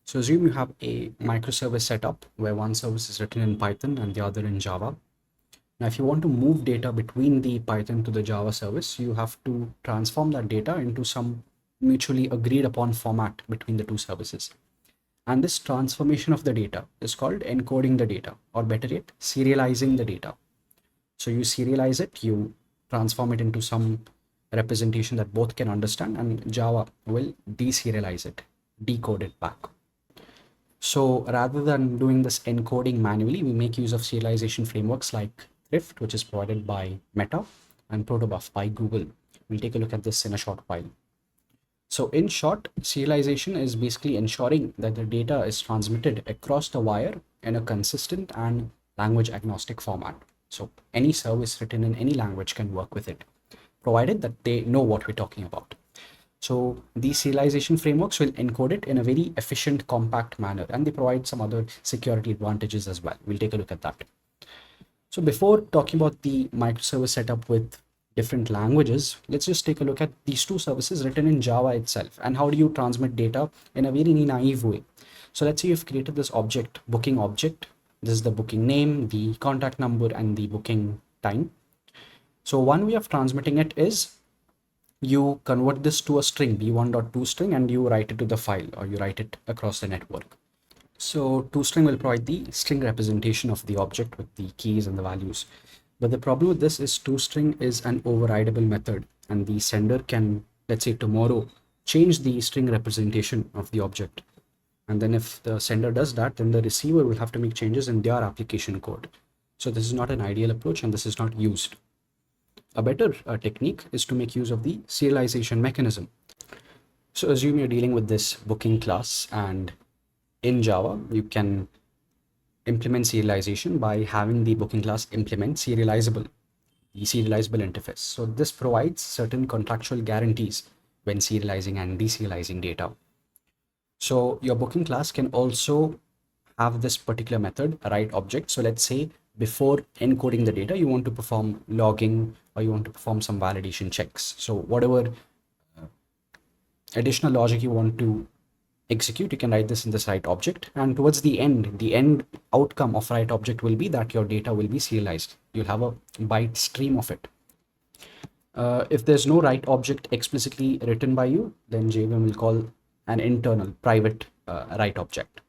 So assume you have a microservice setup where one service is written in Python and the other in Java. Now, if you want to move data between the Python to the Java service, you have to transform that data into some mutually agreed upon format between the two services. And this transformation of the data is called encoding the data, or better yet, serializing the data. So you serialize it, you transform it into some representation that both can understand, and Java will deserialize it, decode it back. So rather than doing this encoding manually, we make use of serialization frameworks like Thrift, which is provided by Meta, and Protobuf by Google. We'll take a look at this in a short while. So in short, serialization is basically ensuring that the data is transmitted across the wire in a consistent and language agnostic format. So any service written in any language can work with it, provided that they know what we're talking about. So these serialization frameworks will encode it in a very efficient, compact manner, and they provide some other security advantages as well. We'll take a look at that. So before talking about the microservice setup with different languages, let's just take a look at these two services written in Java itself and how do you transmit data in a very naive way. So let's say you've created this object, booking object. This is the booking name, the contact number, and the booking time. So one way of transmitting it is you convert this to a string, b1.to string, and you write it to the file, or you write it across the network. So toString will provide the string representation of the object with the keys and the values. But the problem with this is toString is an overridable method, and the sender can, let's say tomorrow, change the string representation of the object. And then if the sender does that, then the receiver will have to make changes in their application code. So this is not an ideal approach, and this is not used. A better technique is to make use of the serialization mechanism. So assume you're dealing with this booking class, and in Java, you can implement serialization by having the booking class implement the serializable interface. So this provides certain contractual guarantees when serializing and deserializing data. So your booking class can also have this particular method, write object. So let's say before encoding the data, you want to perform logging or you want to perform some validation checks. So whatever additional logic you want to execute, you can write this in this write object, and towards the end outcome of write object will be that your data will be serialized. You'll have a byte stream of it. If there's no write object explicitly written by you, then JVM will call an internal private write object.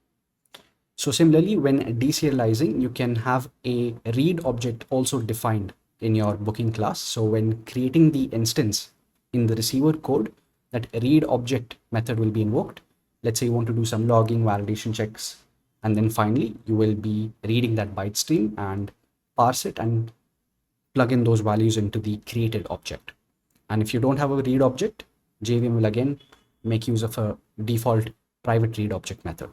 So similarly, when deserializing, you can have a read object also defined in your booking class. So when creating the instance in the receiver code, that read object method will be invoked. Let's say you want to do some logging, validation checks, and then finally you will be reading that byte stream and parse it and plug in those values into the created object. And if you don't have a read object, JVM will again make use of a default private read object method.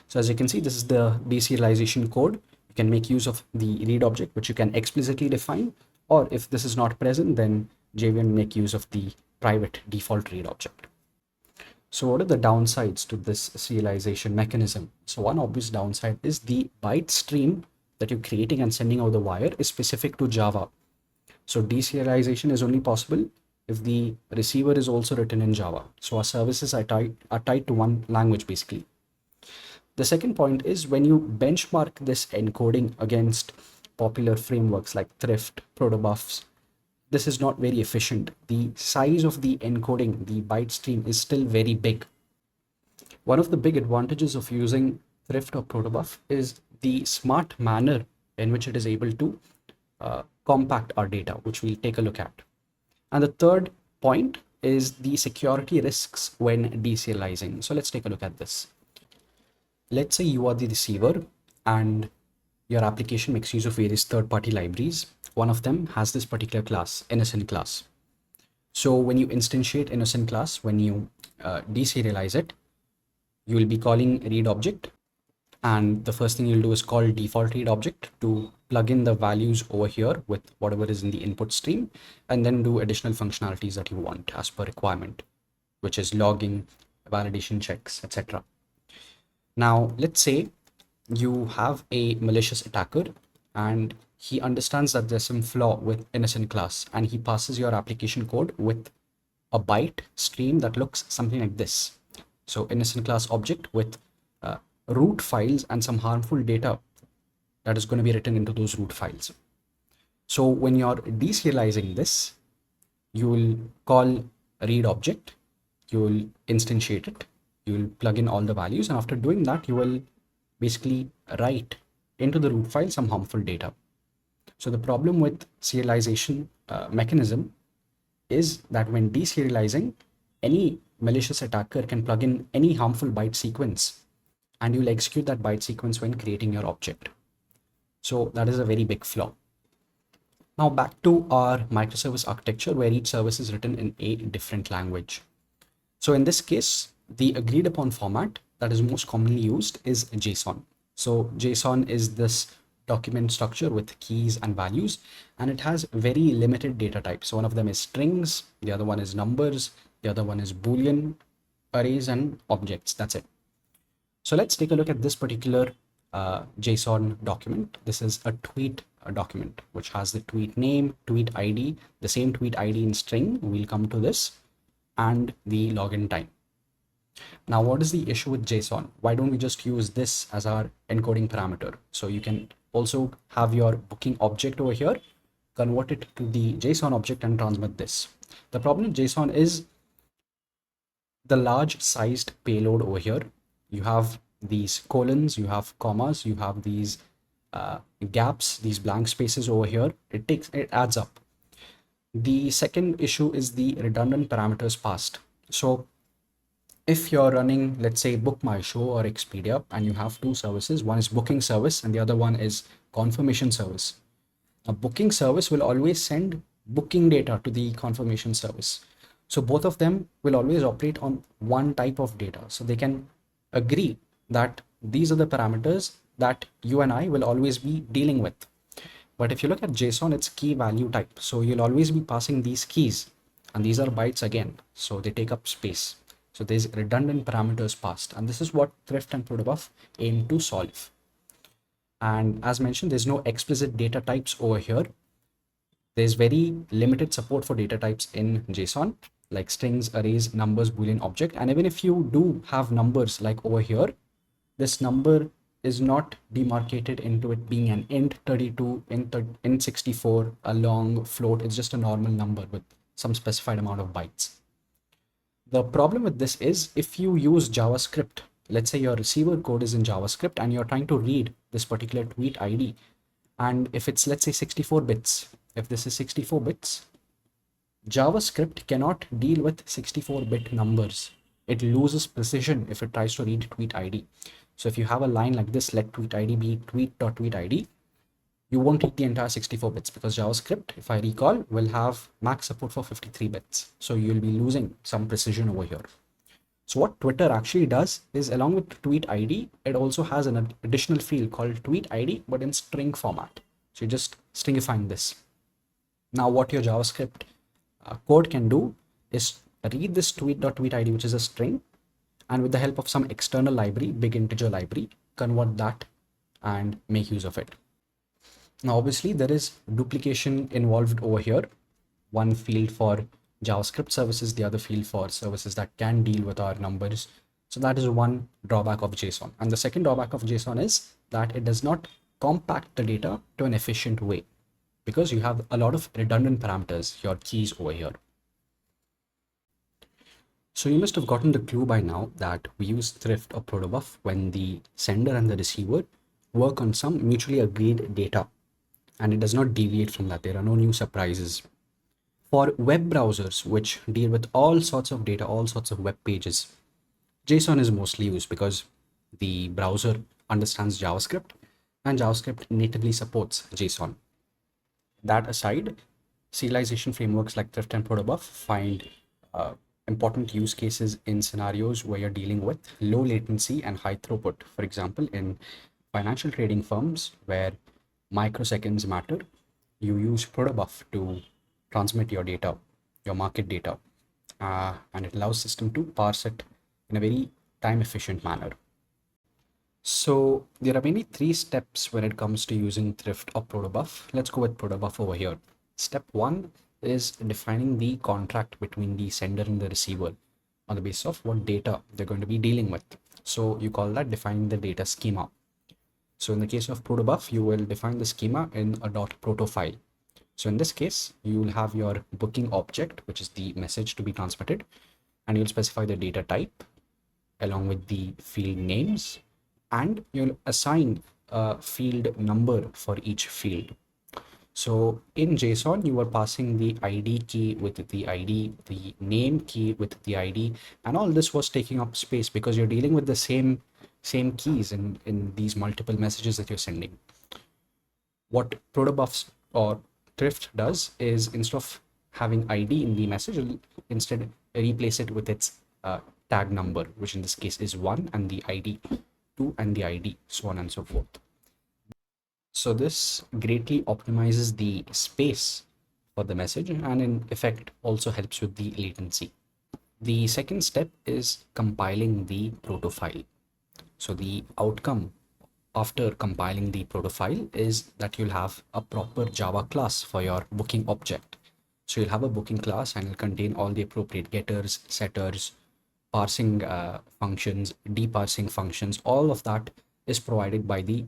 So as you can see, this is the deserialization code. You can make use of the read object, which you can explicitly define, or if this is not present, then JVM make use of the private default read object. So what are the downsides to this serialization mechanism? So one obvious downside is the byte stream that you're creating and sending over the wire is specific to Java. So deserialization is only possible if the receiver is also written in Java. So our services are tied to one language basically. The second point is when you benchmark this encoding against popular frameworks like Thrift, Protobufs, this is not very efficient. The size of the encoding, the byte stream, is still very big. One of the big advantages of using Thrift or Protobuf is the smart manner in which it is able to compact our data, which we'll take a look at. And the third point is the security risks when deserializing. So let's take a look at this. Let's say you are the receiver and your application makes use of various third-party libraries. One of them has this particular class, innocent class. So when you instantiate innocent class, when you deserialize it, you will be calling read object. And the first thing you'll do is call default read object to plug in the values over here with whatever is in the input stream, and then do additional functionalities that you want as per requirement, which is logging, validation checks, etc. Now, let's say you have a malicious attacker and he understands that there's some flaw with innocent class and he passes your application code with a byte stream that looks something like this. So innocent class object with root files and some harmful data that is going to be written into those root files. So when you're deserializing this, you will call read object, you will instantiate it, you will plug in all the values, and after doing that, you will basically write into the root file some harmful data. So the problem with serialization mechanism is that when deserializing, any malicious attacker can plug in any harmful byte sequence and you'll execute that byte sequence when creating your object. So that is a very big flaw. Now back to our microservice architecture where each service is written in a different language. So in this case, the agreed upon format that is most commonly used is JSON. So JSON is this document structure with keys and values, and it has very limited data types. So one of them is strings, the other one is numbers, the other one is Boolean arrays and objects. That's it. So let's take a look at this particular JSON document. This is a tweet document, which has the tweet name, tweet ID, the same tweet ID in string. We'll come to this, and the login time. Now, what is the issue with JSON? Why don't we just use this as our encoding parameter? So you can also have your booking object over here, convert it to the JSON object and transmit this. The problem with JSON is the large sized payload over here. You have these colons, you have commas, you have these gaps, these blank spaces over here. It adds up. The second issue is the redundant parameters passed. So if you're running, let's say, Book My Show or Expedia, and you have two services, one is booking service and the other one is confirmation service. A booking service will always send booking data to the confirmation service. So both of them will always operate on one type of data. So they can agree that these are the parameters that you and I will always be dealing with. But if you look at JSON, it's key value type. So you'll always be passing these keys, and these are bytes again. So they take up space. So there's redundant parameters passed, and this is what Thrift and Protobuf aim to solve. And as mentioned, there's no explicit data types over here. There's very limited support for data types in JSON, like strings, arrays, numbers, Boolean object. And even if you do have numbers like over here, this number is not demarcated into it being an int 32, int 64, a long float. It's just a normal number with some specified amount of bytes. The problem with this is if you use JavaScript, let's say your receiver code is in JavaScript and you're trying to read this particular tweet ID, and if it's, let's say, 64 bits, if this is 64 bits, JavaScript cannot deal with 64-bit numbers. It loses precision if it tries to read tweet ID. So if you have a line like this, let tweet ID be tweet.tweetID, you won't read the entire 64 bits because JavaScript, if I recall, will have max support for 53 bits. So you'll be losing some precision over here. So what Twitter actually does is, along with tweet ID, it also has an additional field called tweet ID, but in string format. So you're just stringifying this. Now what your JavaScript code can do is read this tweet.tweetID, which is a string, and with the help of some external library, big integer library, convert that and make use of it. Now, obviously, there is duplication involved over here. One field for JavaScript services, the other field for services that can deal with our numbers. So that is one drawback of JSON. And the second drawback of JSON is that it does not compact the data to an efficient way because you have a lot of redundant parameters, your keys over here. So you must have gotten the clue by now that we use thrift or protobuf when the sender and the receiver work on some mutually agreed data, and it does not deviate from that. There are no new surprises. For web browsers, which deal with all sorts of data, all sorts of web pages, JSON is mostly used because the browser understands JavaScript and JavaScript natively supports JSON. That aside, serialization frameworks like thrift and protobuf find important use cases in scenarios where you're dealing with low latency and high throughput. For example, in financial trading firms where microseconds matter, you use protobuf to transmit your data, your market data, and it allows system to parse it in a very time efficient manner. So there are mainly three steps when it comes to using thrift or protobuf. Let's go with protobuf over here. Step one is defining the contract between the sender and the receiver on the basis of what data they're going to be dealing with. So you call that defining the data schema. So in the case of protobuf, you will define the schema in a .proto file. So in this case, you will have your booking object, which is the message to be transmitted, and you'll specify the data type along with the field names, and you'll assign a field number for each field. So in JSON, you are passing the ID key with the ID, the name key with the ID, and all this was taking up space because you're dealing with the same keys in these multiple messages that you're sending. What protobuf or thrift does is, instead of having ID in the message, it'll instead replace it with its tag number, which in this case is 1, and the ID 2, and the ID, so on and so forth. So this greatly optimizes the space for the message and in effect also helps with the latency. The second step is compiling the proto file. So the outcome after compiling the proto file is that you'll have a proper Java class for your booking object. So you'll have a booking class and it'll contain all the appropriate getters, setters, parsing functions, deparsing functions. All of that is provided by the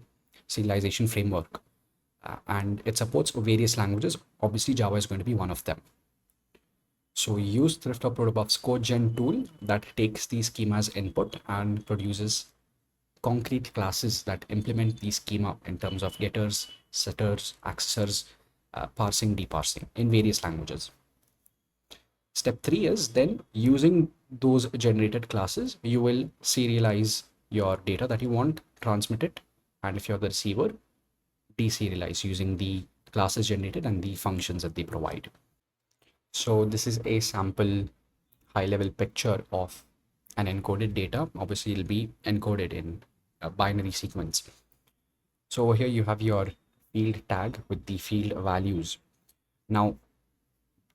serialization framework, and it supports various languages. Obviously, Java is going to be one of them. So we use thrift or protobuf's code gen tool that takes the schema as input and produces concrete classes that implement the schema in terms of getters, setters, accessors, parsing, deparsing in various languages. Step 3 is then using those generated classes, you will serialize your data that you want, transmit it, and if you're the receiver, deserialize using the classes generated and the functions that they provide. So this is a sample high-level picture of an encoded data. Obviously, it'll be encoded in a binary sequence. So over here you have your field tag with the field values. Now,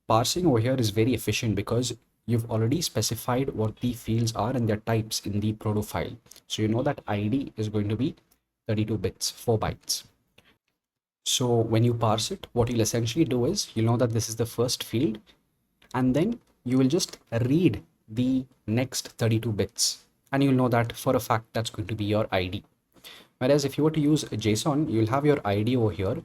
parsing over here is very efficient because you've already specified what the fields are and their types in the proto file. So you know that ID is going to be 32 bits, 4 bytes. So when you parse it, what you'll essentially do is you'll know that this is the first field, and then you will just read the next 32 bits, and you'll know that for a fact that's going to be your ID. Whereas if you were to use JSON, you'll have your ID over here,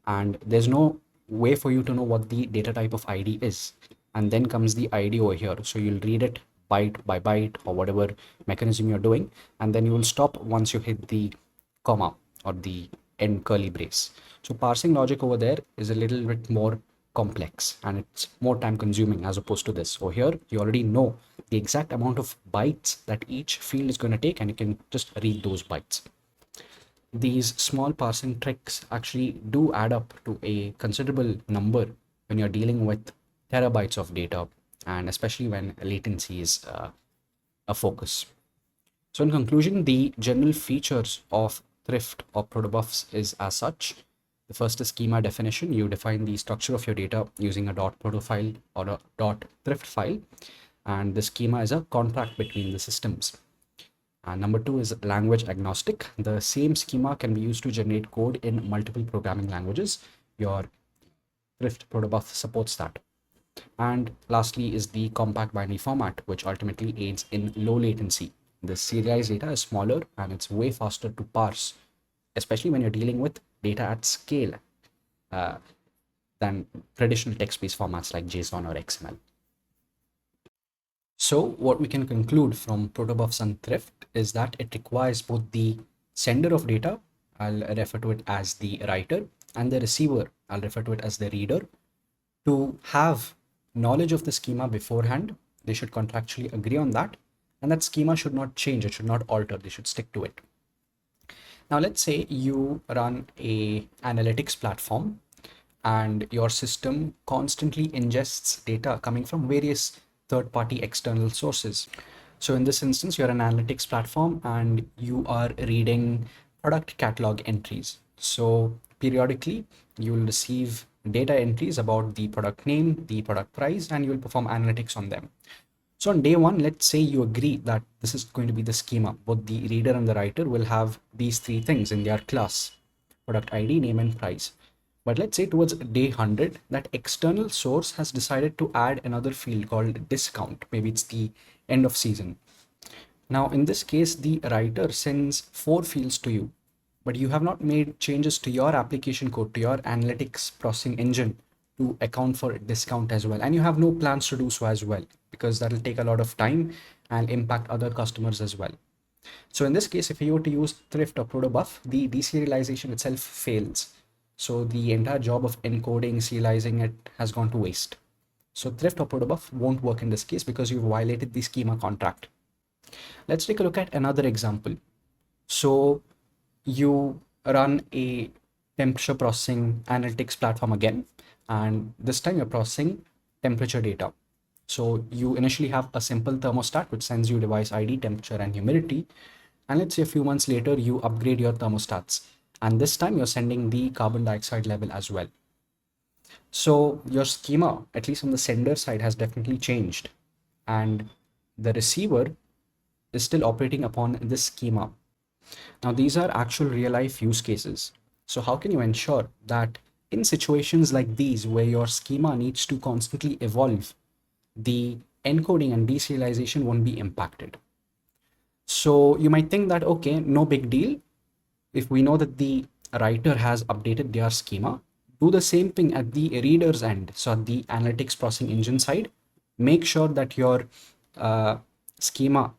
and there's no way for you to know what the data type of ID is. and then comes the ID over here. So you'll read it byte by byte or whatever mechanism you're doing, and then you will stop once you hit the comma or the end curly brace. So parsing logic over there is a little bit more complex and it's more time consuming as opposed to this. So here you already know the exact amount of bytes that each field is going to take, and you can just read those bytes. These small parsing tricks actually do add up to a considerable number when you're dealing with terabytes of data, and especially when latency is a focus. So in conclusion, the general features of thrift or protobufs is as such. The first is schema definition. You define the structure of your data using a .proto file or a .thrift file, and the schema is a contract between the systems. Number two is language agnostic. The same schema can be used to generate code in multiple programming languages. Your thrift protobuf supports that. And lastly is the compact binary format, which ultimately aids in low latency. The serialized data is smaller and it's way faster to parse, especially when you're dealing with data at scale than traditional text-based formats like JSON or XML. So what we can conclude from protobufs and thrift is that it requires both the sender of data, I'll refer to it as the writer, and the receiver, I'll refer to it as the reader, to have knowledge of the schema beforehand. They should contractually agree on that, and that schema should not change, it should not alter, they should stick to it. Now let's say you run a analytics platform and your system constantly ingests data coming from various third-party external sources. So in this instance, you're an analytics platform and you are reading product catalog entries. So periodically, you'll receive data entries about the product name, the product price, and you'll perform analytics on them. So on day one, let's say you agree that this is going to be the schema. Both the reader and the writer will have these three things in their class: product ID, name, and price. But let's say towards day 100, that external source has decided to add another field called discount. Maybe it's the end of season. Now, in this case, the writer sends 4 fields to you, but you have not made changes to your application code, to your analytics processing engine to account for discount as well. And you have no plans to do so as well, because that'll take a lot of time and impact other customers as well. So in this case, if you were to use thrift or protobuf, the deserialization itself fails. So the entire job of encoding, serializing it has gone to waste. So thrift or protobuf won't work in this case because you've violated the schema contract. Let's take a look at another example. So you run a temperature processing analytics platform again, and this time you're processing temperature data. So you initially have a simple thermostat which sends you device ID, temperature, and humidity. And let's say a few months later, you upgrade your thermostats. And this time you're sending the carbon dioxide level as well. So your schema, at least on the sender side, has definitely changed. And the receiver is still operating upon this schema. Now, these are actual real life use cases. So how can you ensure that in situations like these, where your schema needs to constantly evolve, the encoding and deserialization won't be impacted? So you might think that, okay, no big deal. If we know that the writer has updated their schema, do the same thing at the reader's end. So at the analytics processing engine side, make sure that your schema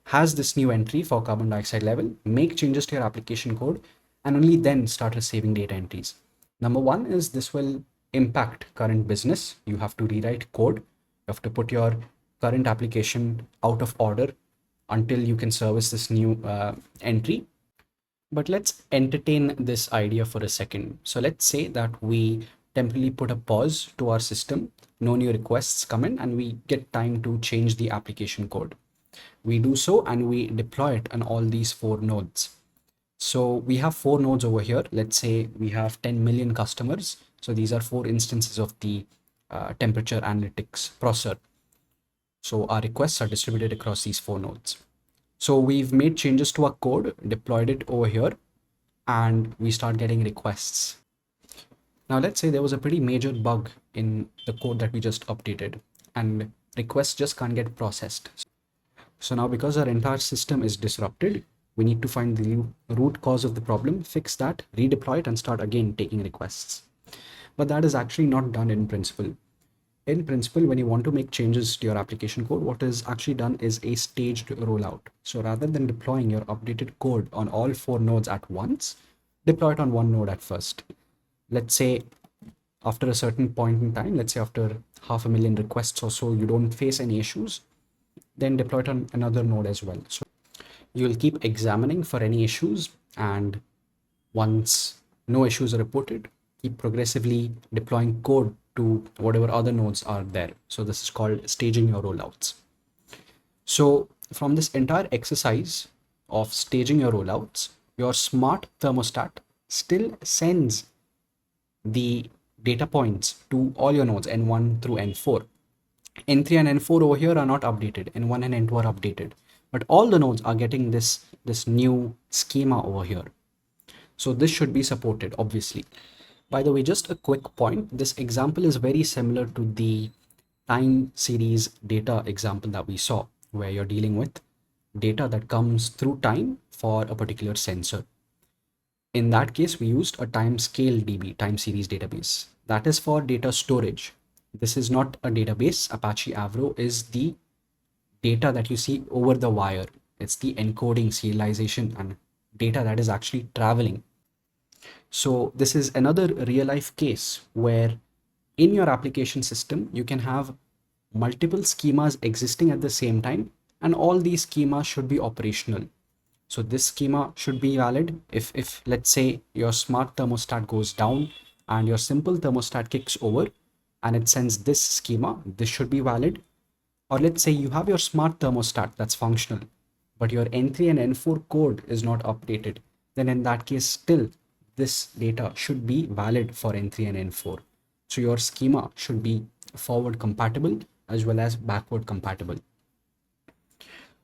has this new entry for carbon dioxide level, make changes to your application code, and only then start receiving data entries. Number one is this will impact current business. You have to rewrite code. You have to put your current application out of order until you can service this new entry. But let's entertain this idea for a second. So let's say that we temporarily put a pause to our system, no new requests come in, and we get time to change the application code. We do so and we deploy it on all these 4 nodes. So we have 4 nodes over here. Let's say we have 10 million customers. So these are 4 instances of the temperature analytics processor. So our requests are distributed across these 4 nodes. So we've made changes to our code, deployed it over here, and we start getting requests. Now let's say there was a pretty major bug in the code that we just updated, and requests just can't get processed. So now because our entire system is disrupted, we need to find the root cause of the problem, fix that, redeploy it, and start again taking requests. But that is actually not done in principle. In principle, when you want to make changes to your application code, what is actually done is a staged rollout. So rather than deploying your updated code on all 4 nodes at once, deploy it on one node at first. Let's say after a certain point in time, let's say after 500,000 requests or so, you don't face any issues, then deploy it on another node as well. So you'll keep examining for any issues, and once no issues are reported, keep progressively deploying code to whatever other nodes are there. So this is called staging your rollouts. So from this entire exercise of staging your rollouts, your smart thermostat still sends the data points to all your nodes N1 through N4. N3 and N4 over here are not updated. N1 and N2 are updated. But all the nodes are getting this new schema over here. So this should be supported, obviously. By the way, just a quick point. This example is very similar to the time series data example that we saw, where you're dealing with data that comes through time for a particular sensor. In that case, we used a time scale DB, time series database. That is for data storage. This is not a database. Apache Avro is the data that you see over the wire. It's the encoding, serialization, and data that is actually traveling. So this is another real life case where in your application system, you can have multiple schemas existing at the same time, and all these schemas should be operational. So this schema should be valid if let's say your smart thermostat goes down and your simple thermostat kicks over and it sends this schema, this should be valid. Or let's say you have your smart thermostat that's functional, but your N3 and N4 code is not updated. Then in that case, still this data should be valid for N3 and N4. So your schema should be forward compatible as well as backward compatible.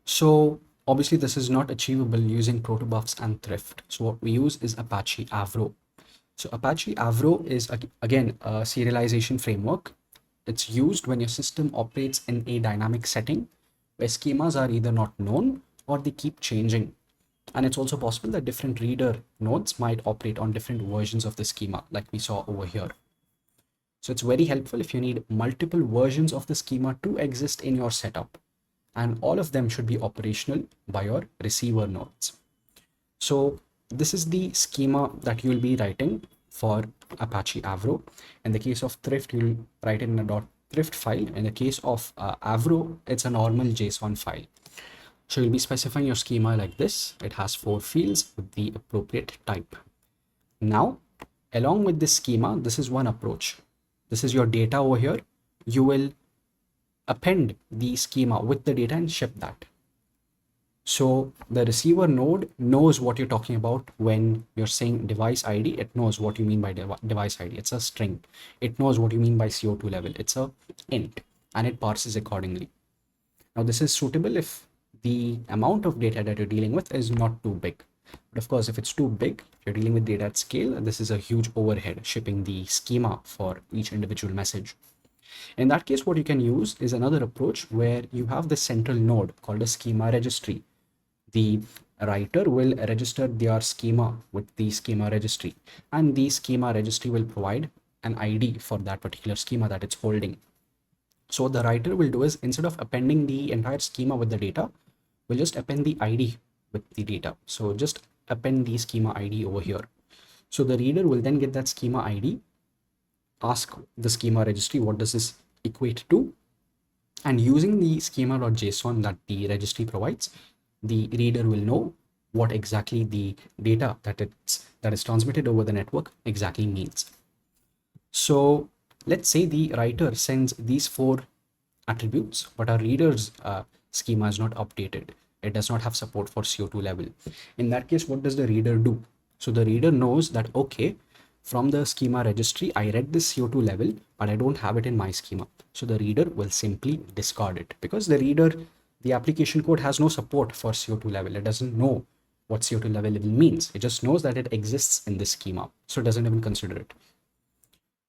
So obviously this is not achievable using protobufs and thrift. So what we use is Apache Avro. So Apache Avro is again a serialization framework. It's used when your system operates in a dynamic setting where schemas are either not known or they keep changing. And it's also possible that different reader nodes might operate on different versions of the schema, like we saw over here. So it's very helpful if you need multiple versions of the schema to exist in your setup, and all of them should be operational by your receiver nodes. So this is the schema that you'll be writing for Apache Avro. In the case of thrift, you'll write it in a .thrift file. In the case of Avro, it's a normal JSON file. So you'll be specifying your schema like this. It has 4 fields with the appropriate type. Now, along with this schema, this is one approach. This is your data over here. You will append the schema with the data and ship that. So the receiver node knows what you're talking about when you're saying device ID. It knows what you mean by device ID. It's a string. It knows what you mean by CO2 level. It's a int, and it parses accordingly. Now this is suitable if the amount of data that you're dealing with is not too big. But of course, if it's too big, if you're dealing with data at scale, this is a huge overhead shipping the schema for each individual message. In that case, what you can use is another approach where you have the central node called a schema registry. The writer will register their schema with the schema registry, and the schema registry will provide an ID for that particular schema that it's holding. So what the writer will do is, instead of appending the entire schema with the data, we'll just append the ID with the data. So just append the schema ID over here. So the reader will then get that schema ID, ask the schema registry, what does this equate to? And using the schema.json that the registry provides, the reader will know what exactly the data that is transmitted over the network exactly means. So let's say the writer sends these 4 attributes, but our reader's schema is not updated. It does not have support for CO2 level. In that case, what does the reader do? So the reader knows that, okay, from the schema registry, I read this CO2 level, but I don't have it in my schema. So the reader will simply discard it, because the application code has no support for CO2 level. It doesn't know what CO2 level means. It just knows that it exists in this schema. So it doesn't even consider it.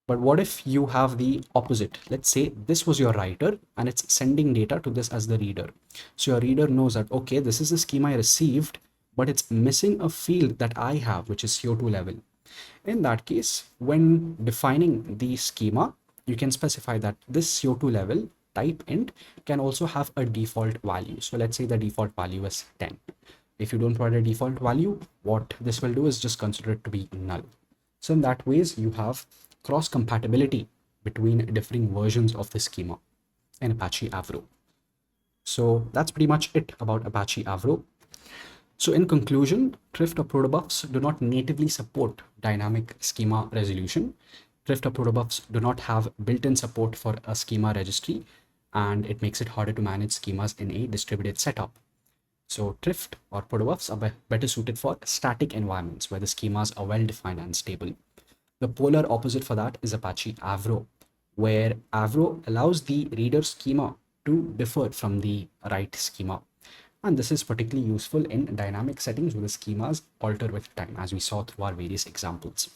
But what if you have the opposite? Let's say this was your writer and it's sending data to this as the reader. So your reader knows that, okay, this is the schema I received, but it's missing a field that I have, which is CO2 level. In that case, when defining the schema, you can specify that this CO2 level type int can also have a default value. So let's say the default value is 10. If you don't provide a default value, what this will do is just consider it to be null. So in that ways, you have cross compatibility between differing versions of the schema in Apache Avro. So that's pretty much it about Apache Avro. So in conclusion, Thrift or protobufs do not natively support dynamic schema resolution. Thrift or protobufs do not have built-in support for a schema registry, and it makes it harder to manage schemas in a distributed setup. So Thrift or protobufs are better suited for static environments where the schemas are well-defined and stable. The polar opposite for that is Apache Avro, where Avro allows the reader schema to differ from the write schema. And this is particularly useful in dynamic settings where the schemas alter with time, as we saw through our various examples.